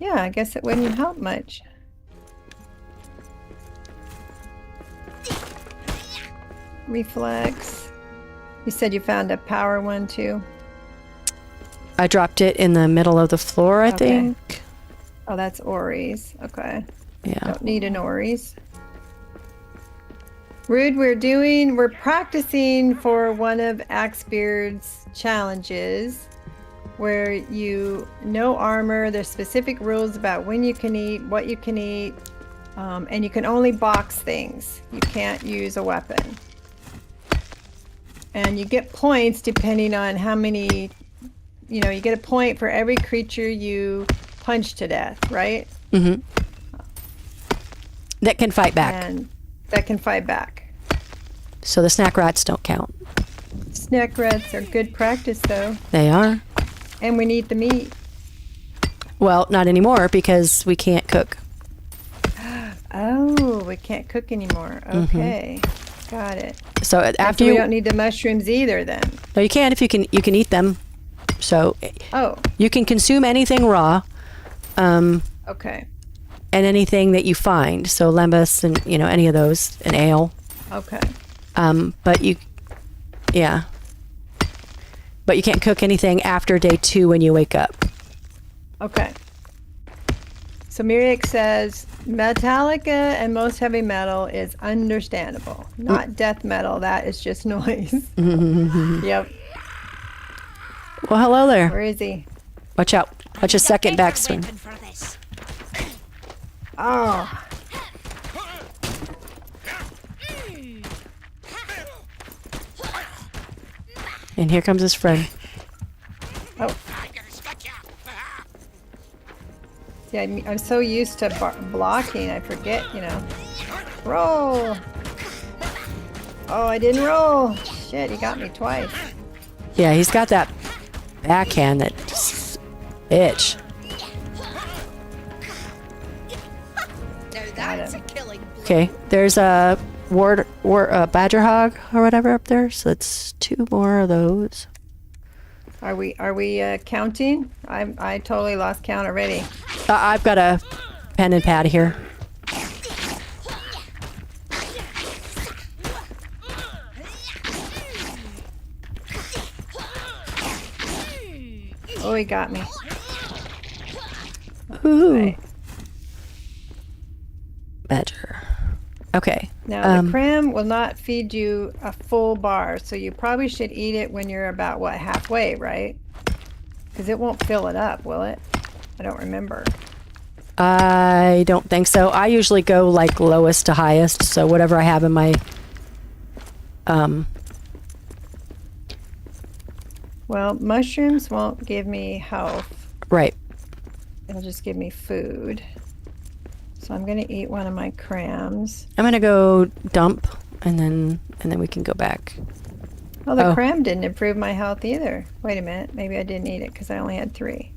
Yeah, I guess it wouldn't help much. Reflex. You said you found a power one too? I dropped it in the middle of the floor, I Okay. think. Oh, that's Ori's. Okay. Yeah. Don't need an Ori's. Rude, we're practicing for one of Axebeard's challenges where no armor, there's specific rules about when you can eat, what you can eat, and you can only box things. You can't use a weapon. And you get points depending on how many, you get a point for every creature you punch to death, right? Mm-hmm. That can fight back. And that can fight back. So the snack rats don't count. Snack rats are good practice though, They are. and we need the meat. Well, not anymore because we can't cook. Oh, we can't cook anymore. Okay, got it. So And after so we you, don't need the mushrooms either then. no, you can if you can eat them. So Oh, you can consume anything raw, and okay, anything that you find. So lembas and any of those, an ale. okay. But you can't cook anything after day 2 when you wake up. Okay. So Miriak says Metallica and most heavy metal is understandable. Not death metal, that is just noise. Yep. Well, hello there. Where is he? Watch out. Watch a second backswing. Weapon for this. Oh, And here comes his friend. see, I'm so used to blocking, I forget, Roll. Oh, I didn't roll. Shit, he got me twice. Yeah, he's got that backhand that just itch. Now that's a killing blow. Okay, there's a badger hog or whatever up there. So it's 2 more of those. Are we counting? I totally lost count already. I've got a pen and pad here. Oh, he got me. Ooh. Right. Badger. Okay. Now, the cram will not feed you a full bar, so you probably should eat it when you're about, what, halfway, right? Because it won't fill it up, will it? I don't remember. I don't think so. I usually go like lowest to highest, so whatever I have in my Well, mushrooms won't give me health. right. It'll just give me food. So I'm going to eat one of my crams. I'm gonna go dump and then we can go back. Oh, the Oh. cram didn't improve my health either. Wait a minute. Maybe I didn't eat it because I only had 3.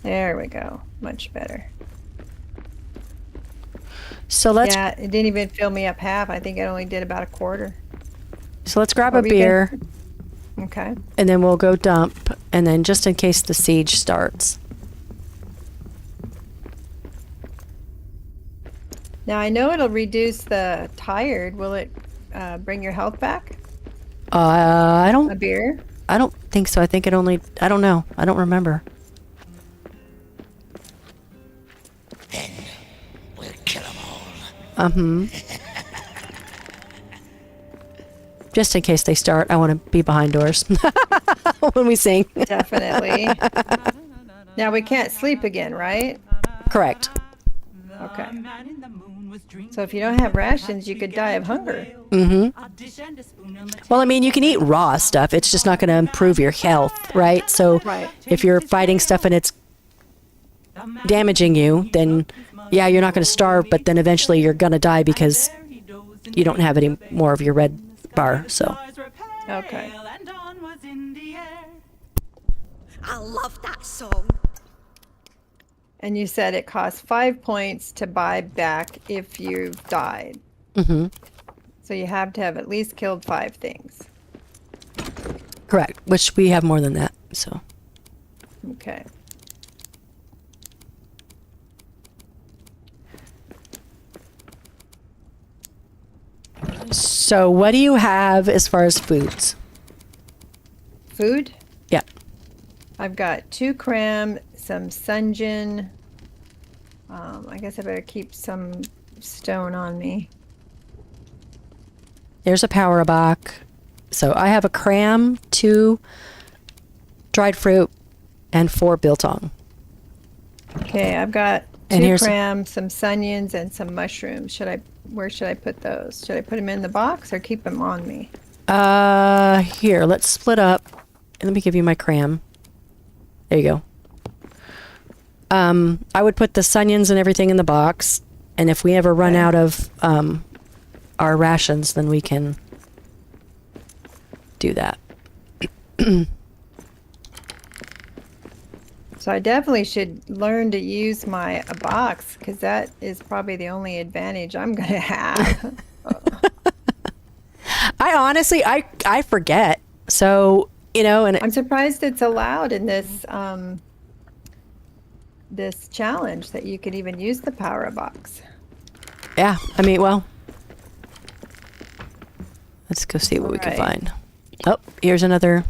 There we go. Much better. So let's Yeah, it didn't even fill me up half. I think it only did about a quarter. grab What a were you beer Okay. and then we'll go dump and then just in case the siege starts. Now I know it'll reduce the tired. Will it bring your health back? I A don't beer? think so. I think it only I don't know. I don't remember. Then we'll kill them all. Just in case they start, I want to be behind doors when we sing. Definitely. Now we can't sleep again, right? Correct. Okay. So if you don't have rations, you could die of hunger. Well, I mean, you can eat raw stuff. It's just not going to improve your health, right? So Right. if you're fighting stuff and it's damaging you, then yeah, you're not going to starve, but then eventually you're going to die because you don't have any more of your red bar. So Okay. I love that song. And you said it costs 5 points to buy back if you've died. Mm-hmm. So you have to have at least killed 5 things. correct, which we have more than that. So Okay. so what do you have as far as foods? Food? Yeah. I've got 2 cram, some sungeon. I guess I better keep some stone on me. There's a power bach. So I have a cram, 2 dried fruit, and 4 biltong. Okay, I've got And 2 here's- cram, some sunions, and some mushrooms. Where should I put those? Should I put them in the box or keep them on me? Here, let's split up. Let me give you my cram. There you go. I would put the sunions and everything in the box, and if we ever run Okay. out of our rations, then we can do that. So I definitely should learn to use my box because that is probably the only advantage I'm going to have. I honestly, I forget. So, you know, and I'm surprised it's allowed in this this challenge that you could even use the power box. yeah, I mean, well, let's go see what we can Alright. find. Oh, here's another.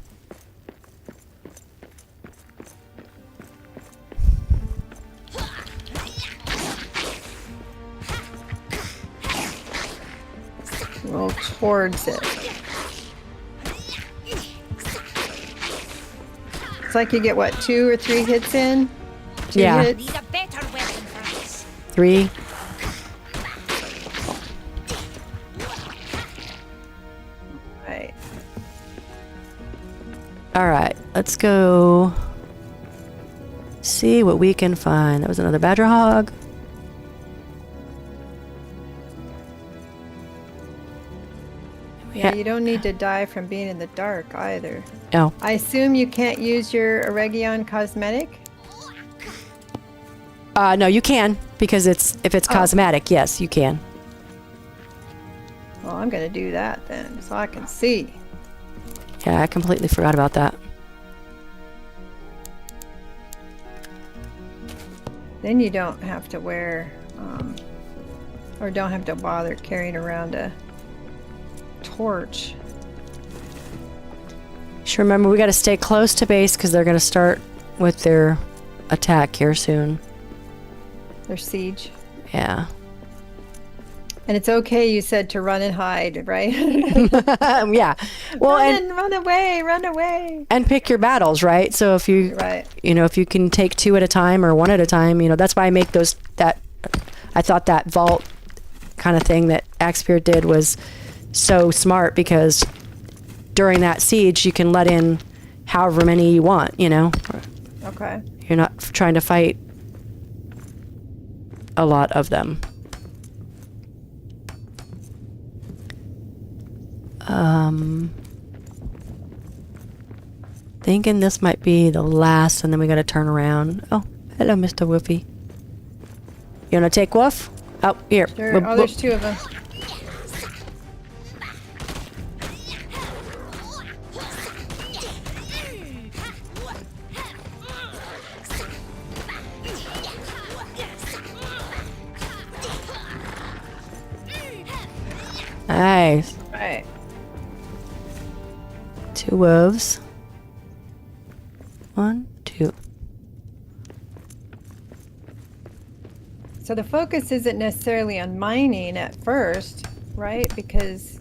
Roll towards it. It's like you get what, 2 or 3 hits in? 2 Yeah. hits? Need a better weapon for this. 3. Right. All right, let's go see what we can find. That was another badger hog. Yeah, you don't need to die from being in the dark either. Oh, I assume you can't use your Oregion cosmetic? no, you can because if it's cosmetic, yes, you can. Well, I'm gonna do that then, so I can see. Yeah, I completely forgot about that. Then you don't have to wear, or don't have to bother carrying around a torch. Just remember, we got to stay close to base because they're going to start with their attack here soon. Their siege. Yeah. And it's okay, you said, to run and hide, right? Yeah. Well, Run away, run away. and pick your battles, right? So if you, Right. you know, if you can take 2 at a time or 1 at a time, you know, that's why I make those, I thought that vault kind of thing that Axebeard did was so smart because during that siege, you can let in however many you want, you know? Okay. You're not trying to fight a lot of them. Thinking this might be the last, and then we gotta turn around. Oh, hello, Mr. Woofy. You wanna take Woof? Oh, here. Sure. Oh, there's 2 of them. Nice. Right. 2 wolves. 1, 2. So the focus isn't necessarily on mining at first, right? Because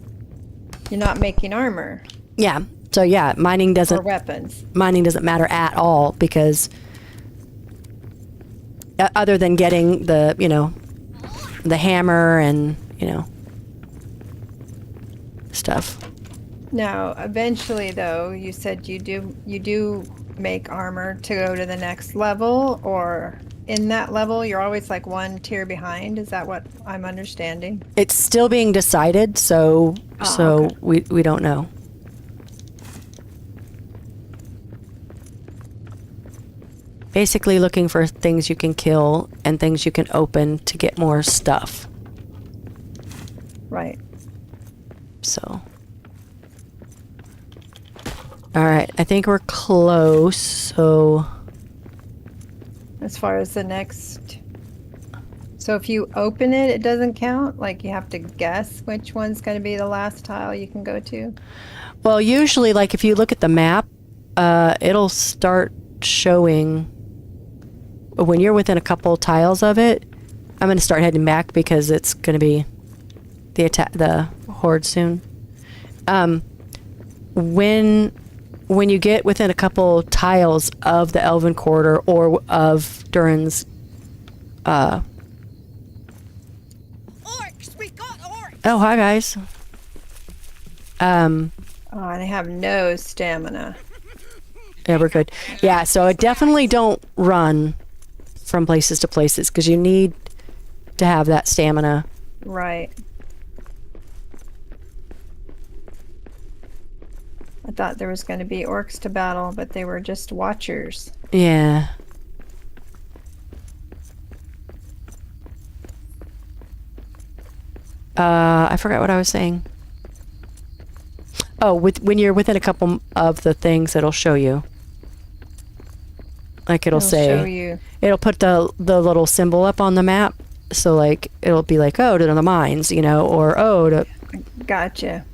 you're not making armor Yeah. So yeah, mining or doesn't weapons. matter at all because other than getting the, you know, the hammer and, you know, stuff. Now, eventually, though, you said you do make armor to go to the next level, or in that level, you're always like 1 tier behind. Is that what I'm understanding? It's still being decided, so okay. we don't know. Basically looking for things you can kill and things you can open to get more stuff. Right. So. All right, I think we're close. So As far as the next. So if you open it, it doesn't count? Like you have to guess which one's going to be the last tile you can go to? well, usually like if you look at the map, it'll start showing when you're within a couple tiles of it. I'm going to start heading back because it's going to be the horde soon. When you get within a couple tiles of the Elven Quarter or of Durin's, Orcs! We got orcs! oh, hi guys. Oh, and I have no stamina. Yeah, we're good. Yeah, so I definitely don't run from places to places because you need to have that stamina. Right. I thought there was going to be orcs to battle, but they were just watchers. Yeah. I forgot what I was saying. Oh, when you're within a couple of the things, it'll show you. Like it'll say, show you. it'll put the little symbol up on the map. So like it'll be like, oh, to the mines, you know, or oh, to. Gotcha.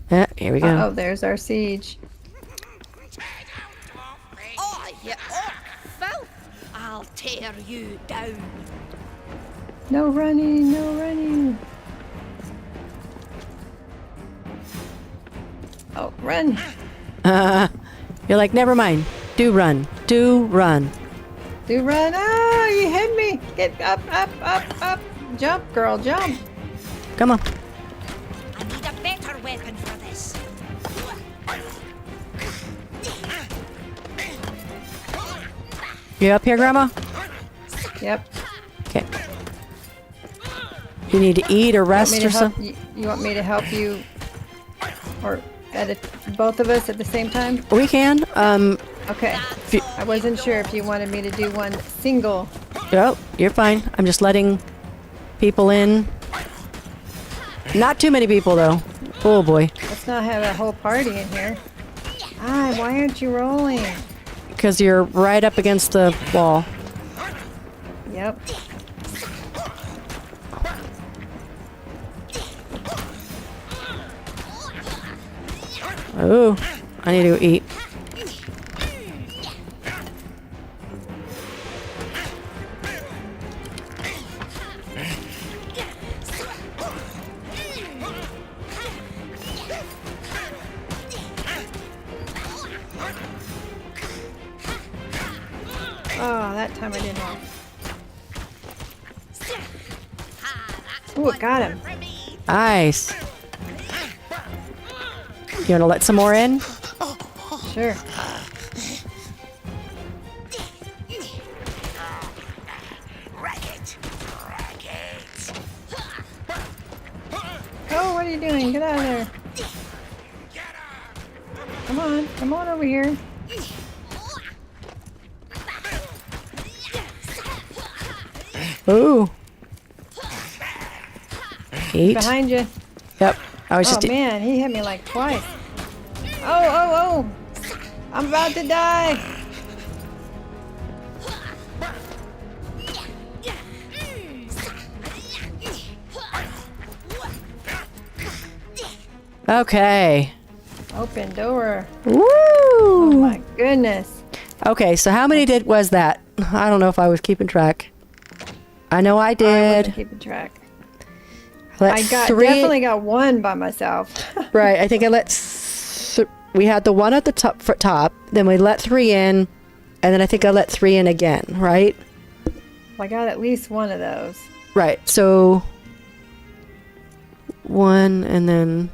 Yeah, here we go. Oh, there's our siege. Oh, you orc filth! I'll tear you down. No running, no running. Oh, run. You're like, never mind. Do run. Do run. Do run. Ah, you hit me. Get up, up, up, up. Jump, girl, jump. Come on. I need a better weapon for this. You up here, Grandma? Yep. Okay. You need to eat or Want me rest to or help something? you want me to help you, or both of us at the same time? We can. Okay. you- I wasn't sure if you wanted me to do one single. Oh, you're fine. I'm just letting people in. Not too many people, though. Oh boy. Let's not have a whole party in here. Ah, why aren't you rolling? Because you're right up against the wall. Yep. Oh, I need to eat. Oh, that time I didn't roll. Ooh, it got him. Nice. You want to let some more in? Sure. Oh, what are you doing? Get out of there. Come on over here. Ooh. Eat. Behind you. Yep. I was Oh just. man, he hit me like twice. Oh. I'm about to die. Okay. Open door. Woo! Oh my goodness. Okay, so how many was that? I don't know if I was keeping track. I know I I did. wasn't keeping track. Let I definitely got one by myself. Right, I think I we had the one at the top, then we let 3 in, and then I think I let 3 in again, right? I got at least one of those. Right, so 1 and then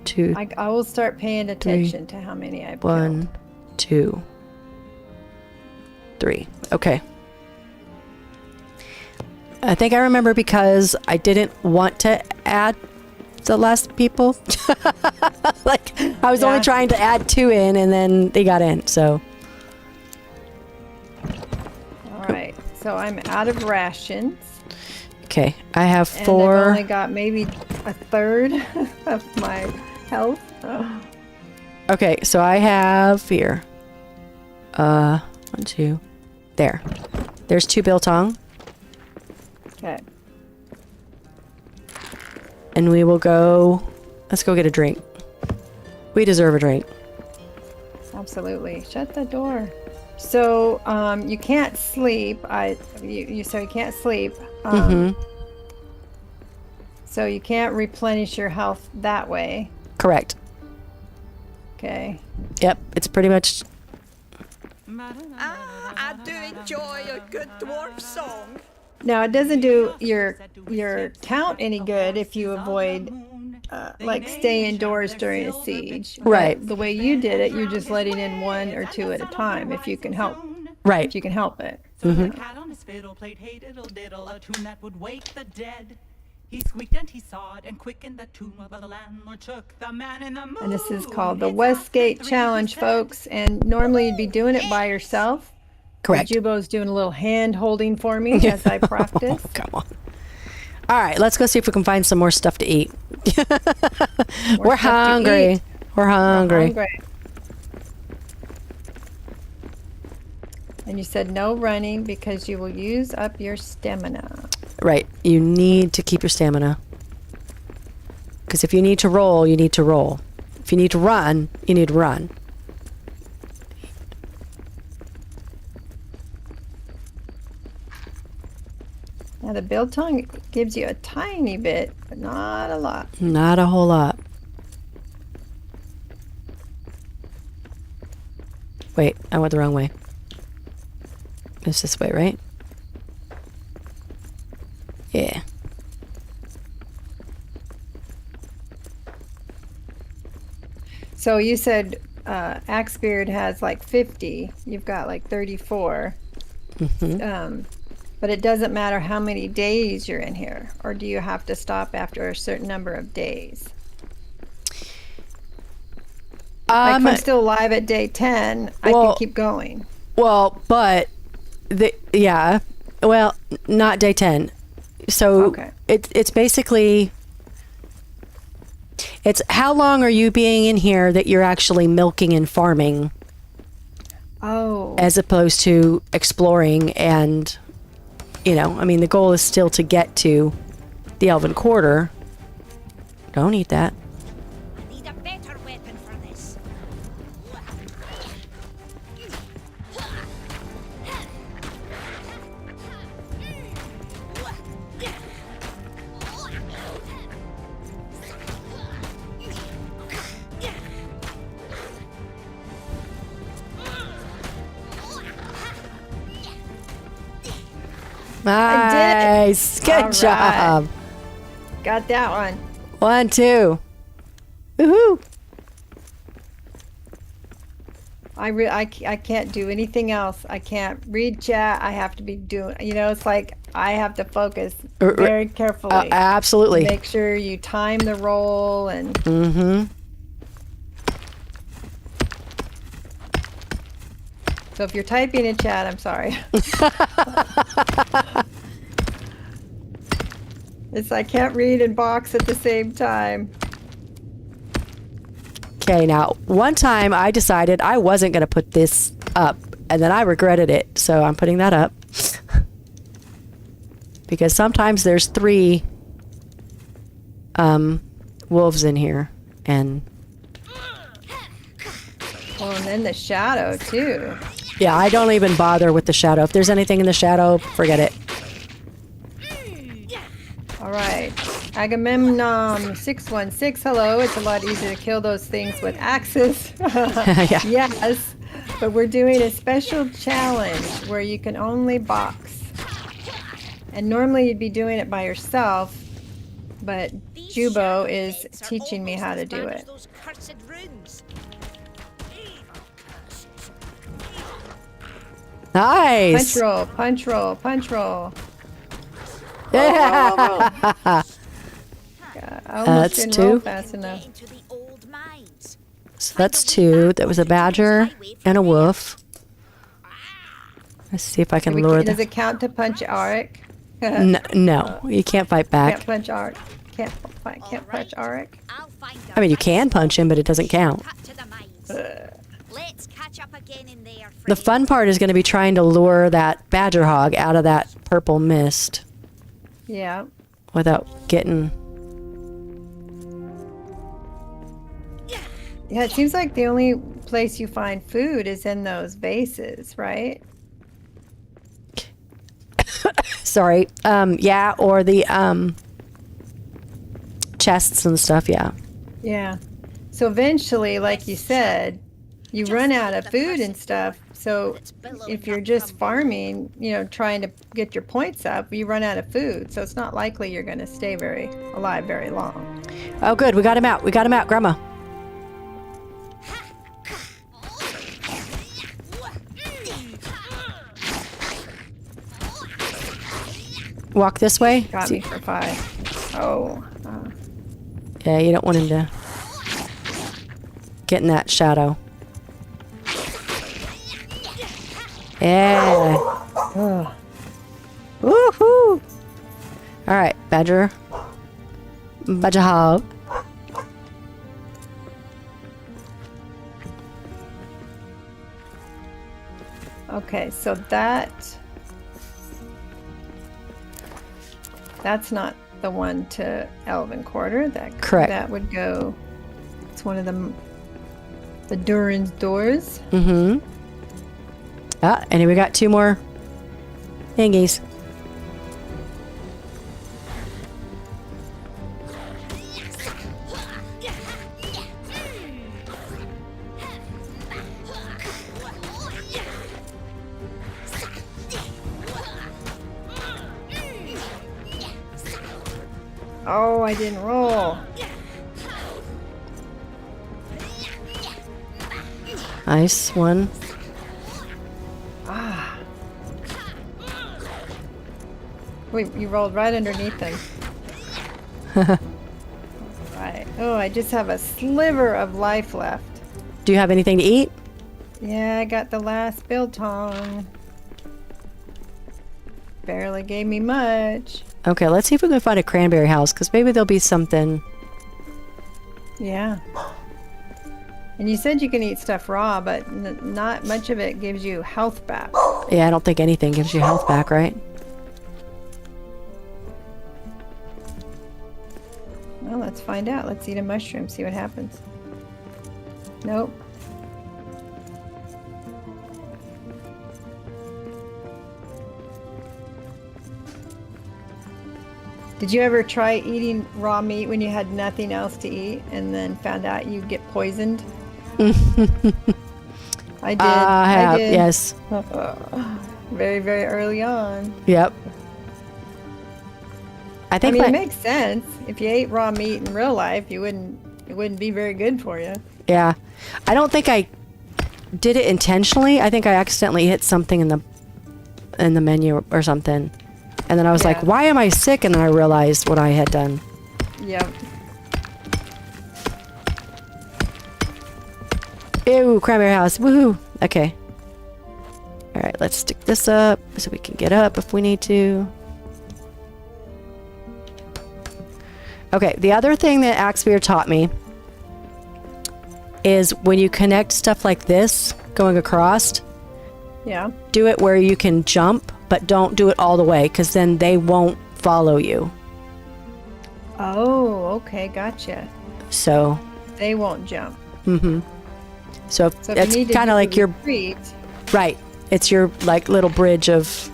2. I will start paying attention to how many I've 1, killed. 2, 3. Okay. I think I remember because I didn't want to add the last people. Like, I was only trying to add 2 in and then they got in, so. All right, so I'm out of rations. Okay, I have And 4. I've only got maybe a third of my health. Oh. Okay, so I have here. 1, 2. There. There's 2 biltong. Okay. And we will go. Let's go get a drink. We deserve a drink. Absolutely. Shut the door. So you can't sleep. You so you can't sleep. So you can't replenish your health that way. Correct. Okay. Yep, it's pretty much. I do enjoy a good dwarf song. Now it doesn't do your count any good if you avoid like stay indoors during a siege. Right. But the way you did it, you're just letting in 1 or 2 at a time if you can help. Right. If you can help it. So the cat on his fiddle played hey diddle diddle, a tune that would wake the dead. He squeaked and he sawed and quickened the tune while the landlord shook the man in the moon. And this is called the Westgate Challenge, folks. And normally you'd be doing it by yourself. Correct. Jubo's doing a little hand holding for me as I practice. Come on. All right, let's go see if we can find some more stuff to eat. We're hungry. We're hungry. And you said no running because you will use up your stamina. Right. You need to keep your stamina. Because if you need to roll, you need to roll. If you need to run, you need to run. Now the biltong gives you a tiny bit, but not a lot. Not a whole lot. Wait, I went the wrong way. It's this way, right? Yeah. So you said Axebeard has like 50. You've got like 34. But it doesn't matter how many days you're in here, or do you have to stop after a certain number of days? Like if I'm still alive at day 10, I can keep going. Well, but not day 10. So Okay. it's basically It's how long are you being in here that you're actually milking and farming Oh. as opposed to exploring and, you know, I mean, the goal is still to get to the Elven Quarter. Don't eat that. I need a better weapon for this. Nice. Good All job. Got that one. 1, 2. Woohoo. I can't do anything else. I can't read chat. I have to be doing, you know, it's like I have to focus very carefully. Absolutely. Make sure you time the roll and. Mm-hmm. So if you're typing in chat, I'm sorry. It's I can't read and box at the same time. Okay, now, one time I decided I wasn't going to put this up, and then I regretted it, so I'm putting that up. Because sometimes there's 3 wolves in here, and... Well, and then the shadow, too. Yeah, I don't even bother with the shadow. If there's anything in the shadow, forget it. All right. Agamemnon 616, hello. It's a lot easier to kill those things with axes. Yeah. Yes, but we're doing a special challenge where you can only box. And normally you'd be doing it by yourself, but These Jubo shadow is heads are teaching me almost how to as do bad as it. those cursed runes. Nice. Punch roll, punch roll, punch roll. Yeah. I almost That's didn't 2. roll fast enough. Into the old mines. So that's 2. That was a badger and a wolf. Let's see if I can lure Does the... it count to punch Arik? No, you can't fight back. Can't punch Arik. Can't punch Arik. I'll find I mean, you can punch him, but it doesn't count. cut to the mines. Let's catch up again in there. The fun part is going to be trying to lure that badger hog out of that purple mist Yeah. without getting... Yeah, it seems like the only place you find food is in those vases, right? Sorry. Yeah, or the chests and stuff, yeah. Yeah. So eventually, like you said, you run out of food and stuff. So if you're just farming, you know, trying to get your points up, you run out of food. So it's not likely you're going to stay alive very long. Oh, good. We got him out. We got him out, Grandma. Walk this way. Got me for 5. Oh. Yeah, you don't want him to get in that shadow. Yeah. Oh. Woohoo! All right, badger. Badger hog. Okay, so that's not the one to Elven Quarter. Correct. That would go. It's one of the Durin's doors. Mm-hmm. Ah, and we got 2 more thingies. Oh, I didn't roll. Nice one. Wait, you rolled right underneath them. Right. Oh, I just have a sliver of life left. Do you have anything to eat? Yeah, I got the last biltong. Barely gave me much. Okay, let's see if we can find a cranberry house, because maybe there'll be something Yeah. And you said you can eat stuff raw, but not much of it gives you health back. Yeah, I don't think anything gives you health back, right? Well, let's find out. Let's eat a mushroom, see what happens. Nope. Did you ever try eating raw meat when you had nothing else to eat and then found out you get poisoned? I did. I have, did. yes. Very, very early on. Yep. I I think mean, my, it makes sense. If you ate raw meat in real life, it wouldn't be very good for you. yeah. I don't think I did it intentionally. I think I accidentally hit something in the menu or something. And then I was like, Yeah. why am I sick? And then I realized what I had done. Yep. Ew, cranberry house. Woohoo. Okay. All right, let's stick this up so we can get up if we need to. Okay, the other thing that Axebeer taught me is when you connect stuff like this going across, Yeah. do it where you can jump, but don't do it all the way because then they won't follow you. Oh, okay, gotcha. So, They won't jump. so, So if it's you need to kind of do like your retreat, right. It's your like little bridge of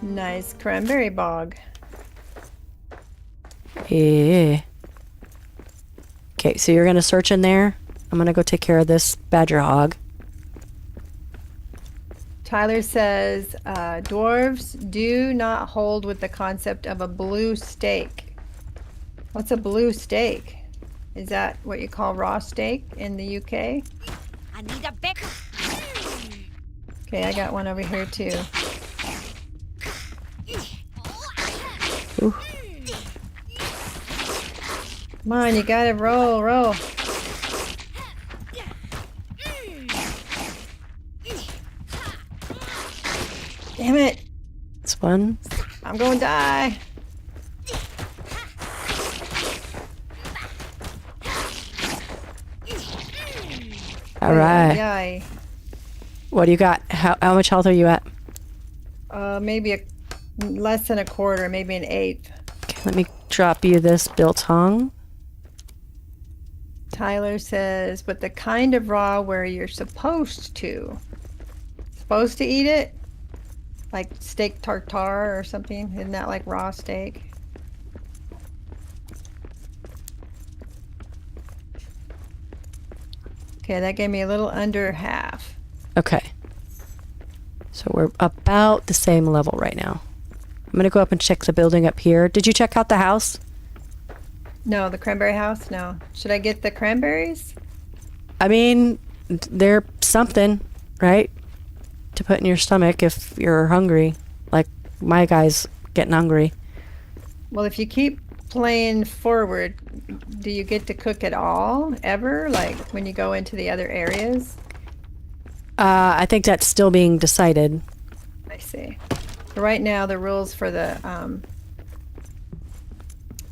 nice cranberry bog. yeah. Okay, so you're gonna search in there. I'm gonna go take care of this badger hog. Tyler says, dwarves do not hold with the concept of a blue steak. What's a blue steak? Is that what you call raw steak in the UK? I need a bit. Okay, I got one over here too. Ooh. Come on, you gotta roll. Damn it, This one. I'm going to die. All right. Yay. What do you got? How much health are you at? Maybe less than a quarter, maybe an eighth. Okay, let me drop you this biltong. Tyler says, but the kind of raw where you're supposed to eat it, like steak tartare or something. Isn't that like raw steak? Okay, that gave me a little under half. Okay. So we're about the same level right now. I'm gonna go up and check the building up here. Did you check out the house? No, the cranberry house? No. Should I get the cranberries? I mean, they're something, right? To put in your stomach if you're hungry. Like my guy's getting hungry. Well, if you keep playing forward, do you get to cook at all, ever? Like when you go into the other areas? I think that's still being decided. I see. So right now, the rules for the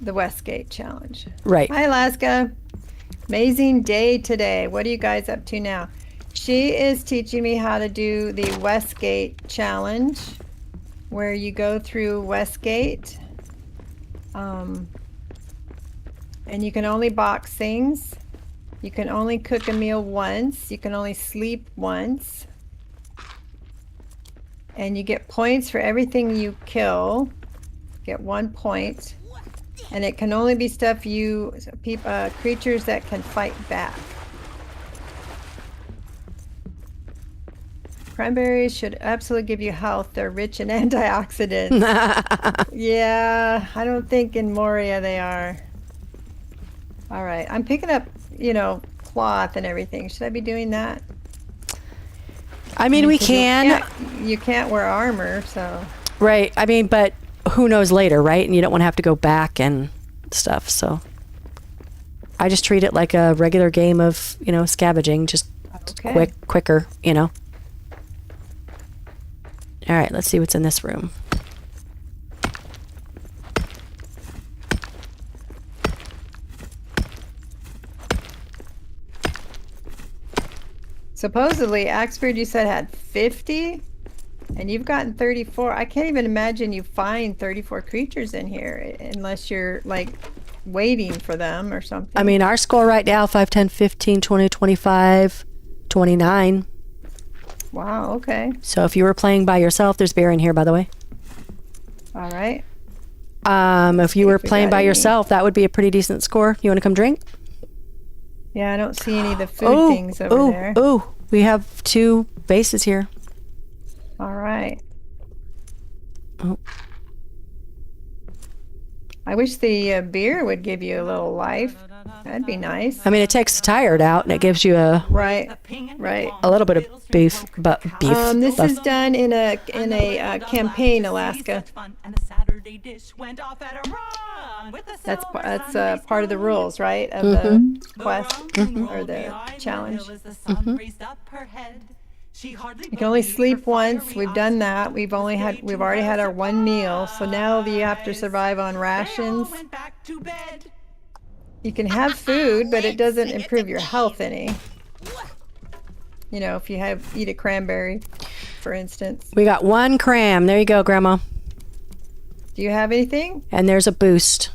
Westgate challenge. Right. Hi, Alaska. Amazing day today. What are you guys up to now? She is teaching me how to do the Westgate challenge, where you go through Westgate, and you can only box things. You can only cook a meal once. You can only sleep once. And you get points for everything you kill. Get 1 point. And it can only be stuff creatures that can fight back. Cranberries should absolutely give you health. They're rich in antioxidants. Yeah, I don't think in Moria they are. All right, I'm picking up, cloth and everything. Should I be doing that? I mean, we can. You can't wear armor, so. Right. I mean, but who knows later, right? And you don't want to have to go back and stuff. So I just treat it like a regular game of, scavenging, just Okay. quicker. All right, let's see what's in this room. Supposedly, Axford, you said had 50, and you've gotten 34. I can't even imagine you find 34 creatures in here unless you're like waiting for them or something. I mean, our score right now, 5, 10, 15, 20, 25, 29. Wow, okay. So if you were playing by yourself, there's beer in here, by the way. All right. If you were if we playing got by any. yourself, that would be a pretty decent score. You want to come drink? Yeah, I don't see any of the food things over there. Ooh, we have 2 bases here. All right. Oh. I wish the beer would give you a little life. That'd be nice. I mean, it takes the tired out and it gives you a Right, right. little bit of beef, but beef. This buff. is done in a campaign, Alaska. That's part of the rules, right, of the quest or the challenge. You can only sleep once. We've done that. We've already had our 1 meal. So now you have to survive on rations. You can have food, but it doesn't improve your health any. You know, if you eat a cranberry, for instance. We got 1 cram. There you go, Grandma. Do you have anything? And there's a boost.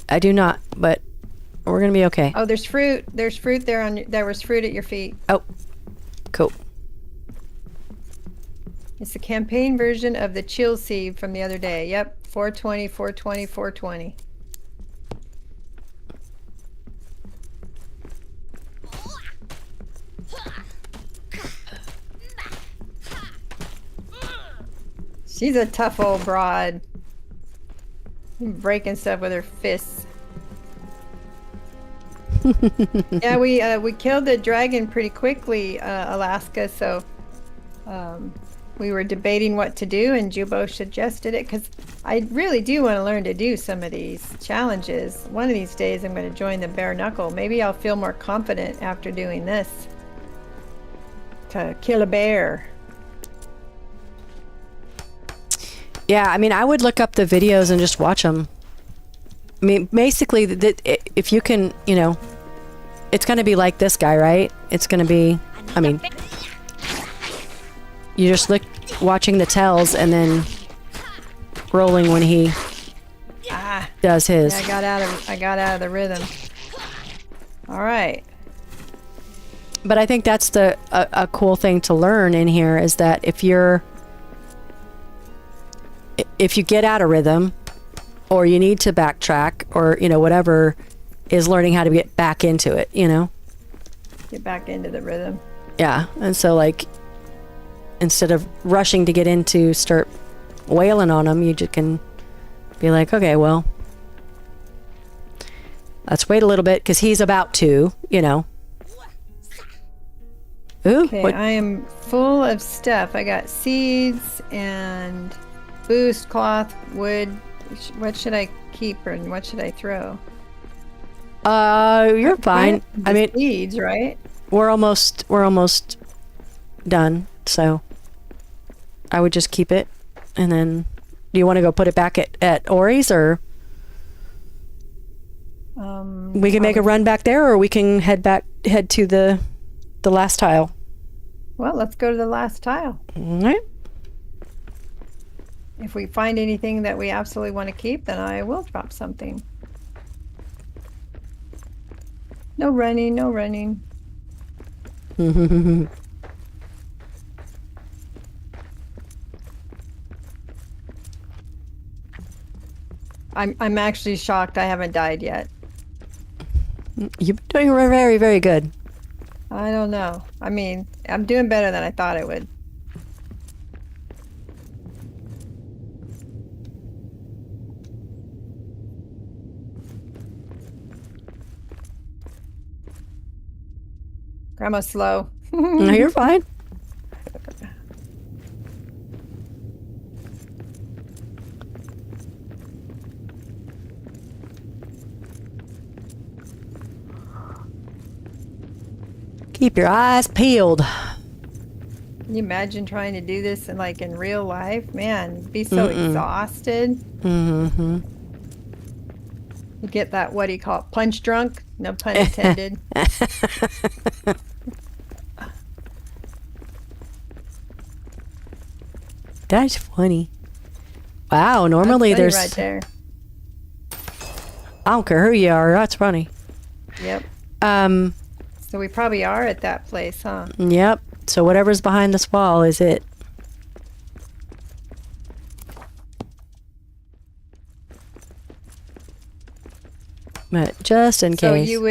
I do not, but we're gonna be okay. Oh, there's fruit. There's fruit there. There was fruit at your feet. Oh, cool. It's the campaign version of the chill seed from the other day. Yep, 420, 420, 420. She's a tough old broad. Breaking stuff with her fists. Yeah, we killed the dragon pretty quickly, Alaska, so we were debating what to do, and Jubo suggested it because I really do want to learn to do some of these challenges. One of these days I'm going to join the bare knuckle. Maybe I'll feel more confident after doing this to kill a bear. Yeah, I mean, I would look up the videos and just watch them. I mean, basically, if you can, you know, it's going to be like this guy, right? It's going to be, I mean, you just look watching the tells and then rolling when he does his. Yeah, I got out of the rhythm. All right. But I think that's a cool thing to learn in here is that if you get out of rhythm or you need to backtrack or, you know, whatever, is learning how to get back into it, you know? Get back into the rhythm. Yeah. And so, like, instead of rushing to get into, start wailing on them, you just can be like, okay, well, let's wait a little bit because he's about to, you know. Ooh, okay, what? I am full of stuff. I got seeds and boost, cloth, wood. What should I keep and what should I throw? You're fine. I mean, seeds, right? we're almost done. So I would just keep it. And then do you want to go put it back at Ori's or we can make a run back there or we can head to the last tile. Well, let's go to the last tile. All right. If we find anything that we absolutely want to keep, then I will drop something. No running, no running. I'm actually shocked I haven't died yet. You've been doing very, very good. I don't know. I mean, I'm doing better than I thought I would. Grandma's slow. No, you're fine. Keep your eyes peeled. Can you imagine trying to do this in real life? Man, be so exhausted. You get that, what do you call it, punch drunk? No pun intended. That's funny. Wow, normally That's there's... funny right there. I don't care who you are, that's funny. Yep. Um, So we probably are at that place, huh? yep. So whatever's behind this wall is it. But just in So case. you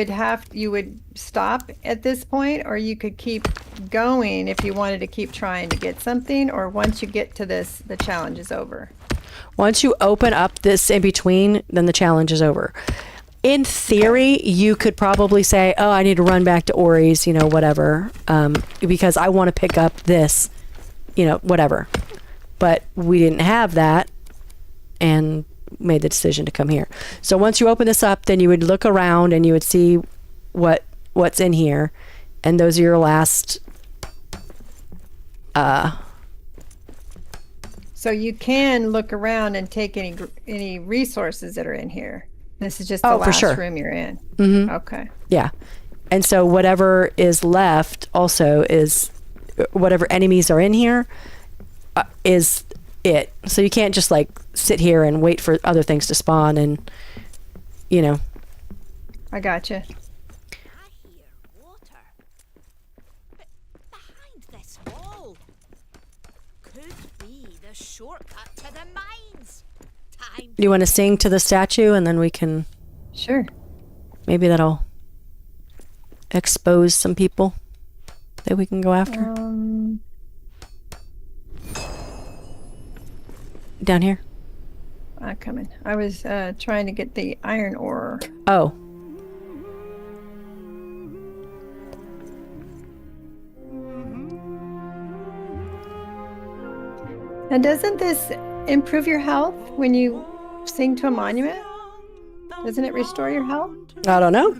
would stop at this point, or you could keep going if you wanted to keep trying to get something, or once you get to this, the challenge is over. Once you open up this in between, then the challenge is over. In theory, you could probably say, oh, I need to run back to Ori's, you know, whatever, because I want to pick up this, you know, whatever. But we didn't have that and made the decision to come here. So once you open this up, then you would look around and you would see what's in here. And those are your last... So you can look around and take any resources that are in here. This is just the Oh, for last sure. room you're in. Mhm. Okay. Yeah. And so whatever is left also is whatever enemies are in here is it. So you can't just like sit here and wait for other things to spawn and, you know. I gotcha. I hear water. But behind this wall could be the shortcut to the mines. Time. You want to sing to the statue and then we can, Sure. maybe that'll expose some people that we can go after. Down here. I'm coming. I was trying to get the iron ore. Oh. Now, doesn't this improve your health when you sing to a monument? Doesn't it restore your health? I don't know.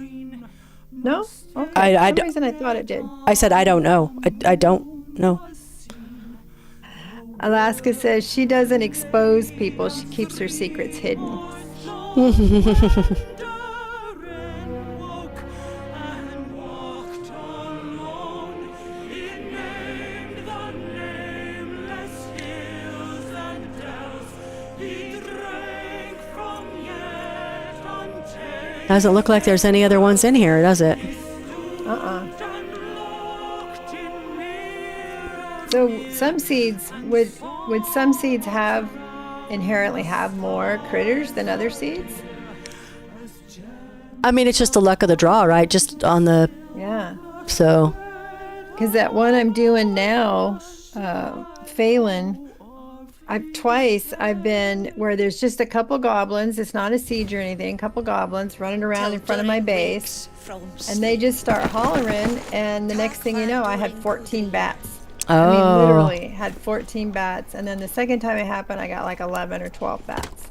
No? Okay. I For some d- reason I thought it did. I said I don't know. I don't know. Alaska says she doesn't expose people. She keeps her secrets hidden. Doesn't look like there's any other ones in here, does it? So some seeds would some seeds have inherently have more critters than other seeds? I mean, it's just the luck of the draw, right? Just on the Yeah. so. Because that one I'm doing now, Phelan, I've been where there's just a couple goblins. It's not a siege or anything. A couple goblins running around in front of my base, and they just start hollering. And the next thing you know, I had 14 bats. I mean, Oh. literally had 14 bats. And then the second time it happened, I got like 11 or 12 bats.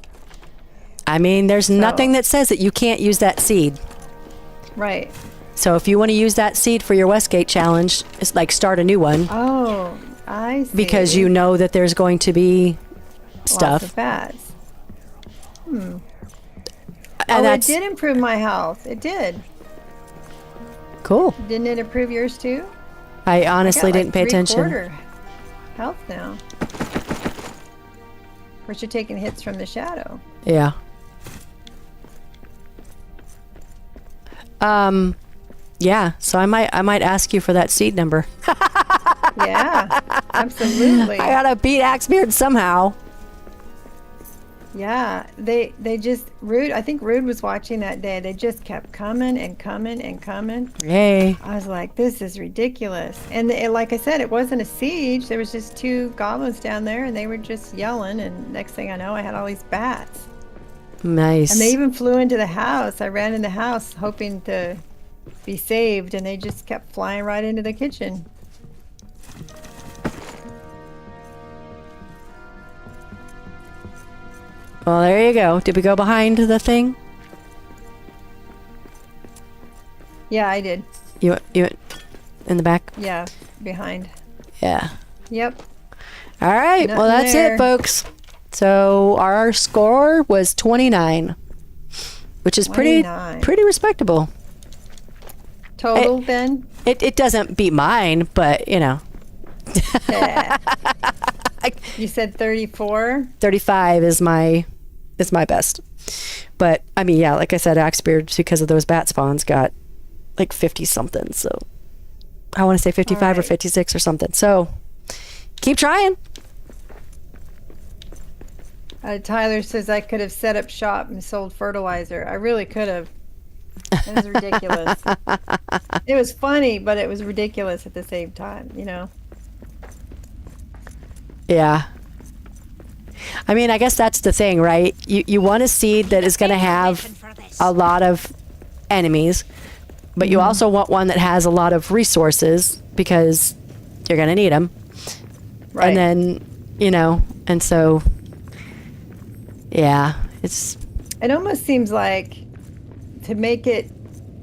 I mean, there's nothing that says that you can't use that seed. Right. So if you want to use that seed for your Westgate challenge, it's like start a new one Oh, I see. because you know that there's going to be Lots stuff. of bats. And Oh, it that's did improve my health. It did. cool. Didn't it improve yours too? I I got honestly like didn't pay attention. 3/4 health now. Of course, you're taking hits from the shadow. Yeah. Yeah, so I might ask you for that seed number. Yeah, absolutely. I gotta beat Axebeard somehow. Yeah, they just Rude. I think Rude was watching that day. They just kept coming and coming and coming. Yay. I was like, this is ridiculous. And like I said, it wasn't a siege. There was just two goblins down there, and they were just yelling. And next thing I know, I had all these bats. Nice. And they even flew into the house. I ran in the house hoping to be saved, and they just kept flying right into the kitchen. Well, there you go. Did we go behind the thing? Yeah, I did. You went in the back? Yeah, behind. Yeah. Yep. All right. Well, Nothing that's there. it, folks. So our score was 29. which is 29. pretty respectable. Total then? It doesn't beat mine, but you know. Yeah. You said 34? 35 is my best. But I mean, yeah, like I said, Axebeard, because of those bat spawns, got like 50 something. So I want to say 55 or 56 or something. So keep trying. Tyler says I could have set up shop and sold fertilizer. I really could have. It was ridiculous. It was funny, but it was ridiculous at the same time, you know? Yeah. I mean, I guess that's the thing, right? You want a seed that is going to have a lot of enemies, but you also want one that has a lot of resources because you're going to need them. Right. And then, you know, and so, yeah, It almost seems like to make it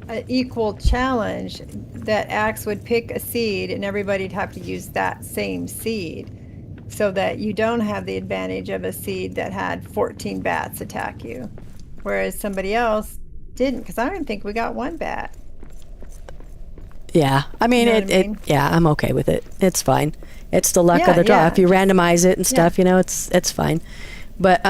an equal challenge that Axe would pick a seed and everybody'd have to use that same seed so that you don't have the advantage of a seed that had 14 bats attack you, whereas somebody else didn't, because I don't think we got one bat. yeah. I mean, You know what I mean? yeah, I'm okay with it. It's fine. It's the luck of the draw. Yeah. If you randomize it and stuff, you know, it's fine. But,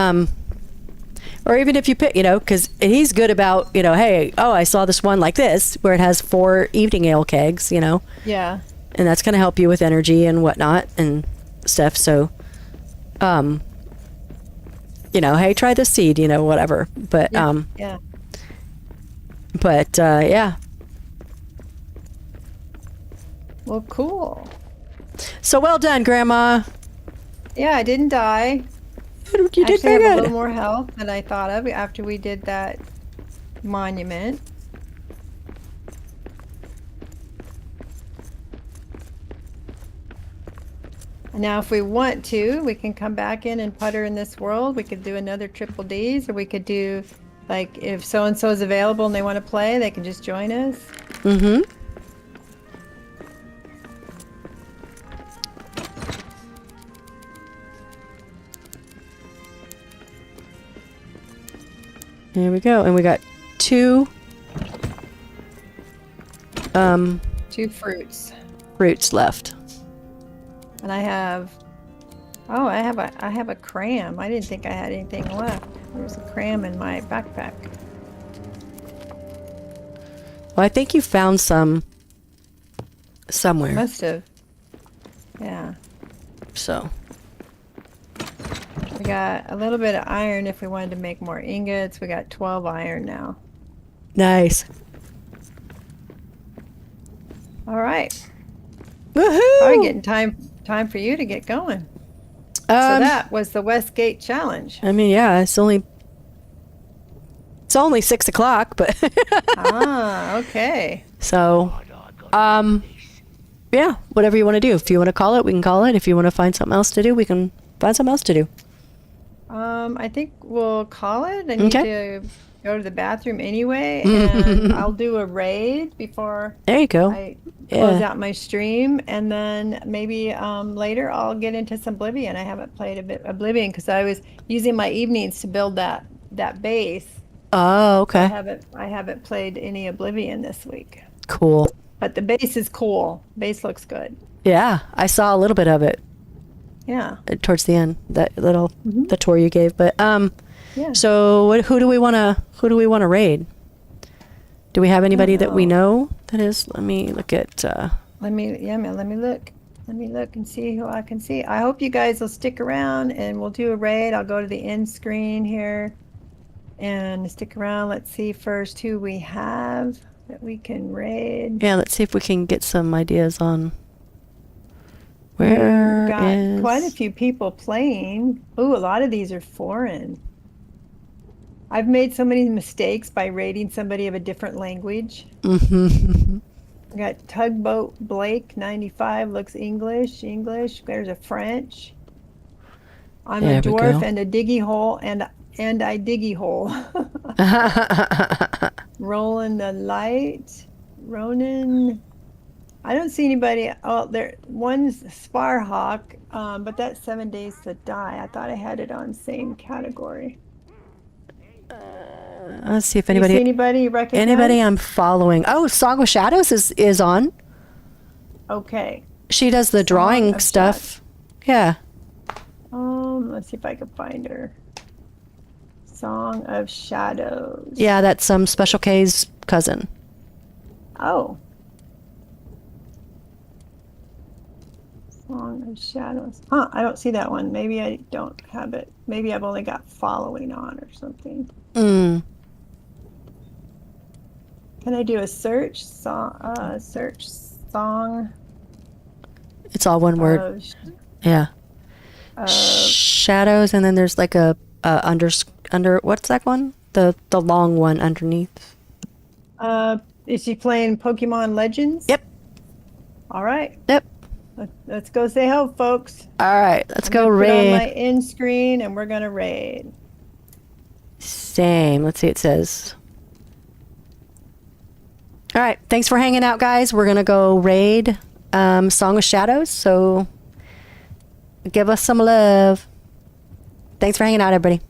or even if you pick, you know, because he's good about, you know, hey, oh, I saw this one like this where it has 4 evening ale kegs, you know, Yeah. and that's going to help you with energy and whatnot and stuff. So, you know, hey, try this seed, you know, whatever. But, Yeah. Yeah. Well, cool. So well done, Grandma. Yeah, I didn't die. You did Actually, I very have a good. little more health than I thought of after we did that monument. And now if we want to, we can come back in and putter in this world. We could do another triple Ds, or we could do, like, if so-and-so is available and they want to play, they can just join us. Mm-hmm. There we go. And we got 2 2 fruits. fruits left. And I have, I have a cram. I didn't think I had anything left. There's a cram in my backpack. Well, I think you found some somewhere. Must have. Yeah. So, We got a little bit of iron if we wanted to make more ingots. We got 12 iron now. nice. All right. Woohoo! Probably getting time for you to get going. So that was the Westgate Challenge. I mean, yeah, it's only 6 o'clock, but Okay. so, yeah, whatever you want to do. If you want to call it, we can call it. If you want to find something else to do, we can find something else to do. I think we'll call it. I need Okay. to go to the bathroom anyway, and I'll do a raid before There you go. I close Yeah. out my stream, and then maybe later I'll get into some Oblivion. I haven't played a bit Oblivion because I was using my evenings to build that base. Oh, I okay. haven't played any Oblivion this week, Cool. but the base is cool. Base looks good. Yeah, I saw a little bit of it Yeah. towards the end. That little the tour you gave, but Yeah. So who do we want to raid? Do we have anybody that we know that is? Let me look at. Let me look. Let me look and see who I can see. I hope you guys will stick around and we'll do a raid. I'll go to the end screen here and stick around. Let's see first who we have that we can raid. Yeah, let's see if we can get some ideas on We've where got is. quite a few people playing. Ooh, a lot of these are foreign. I've made so many mistakes by raiding somebody of a different language. Mhm. We got Tugboat Blake 95 looks English. There's a French. I'm There a we dwarf go. and a diggy hole and I diggy hole. Rolling the light. Ronan. I don't see anybody. Oh, there. One's Sparhawk, but that's 7 days to die. I thought I had it on same category. Let's see if Do you see anybody anybody you recognize? anybody I'm following. Oh, Song of Shadows is on. Okay. She does the drawing of stuff. Yeah. Let's see if I can find her. Song of Shadows. Yeah, that's Special K's cousin. Oh. Song of Shadows. Huh, I don't see that one. Maybe I don't have it. Maybe I've only got following on or something. Mm. Can I do a search? Search song It's all one word. of Yeah. Shadows, and then there's like a under what's that one? The long one underneath. is she playing Pokemon Legends? Yep. All right. Yep. Let's go say hello, folks. All right, let's go Put on raid. my end screen and we're gonna raid. Same. Let's see. It says. All right. Thanks for hanging out, guys. We're gonna go raid Song of Shadows. So give us some love. Thanks for hanging out, everybody.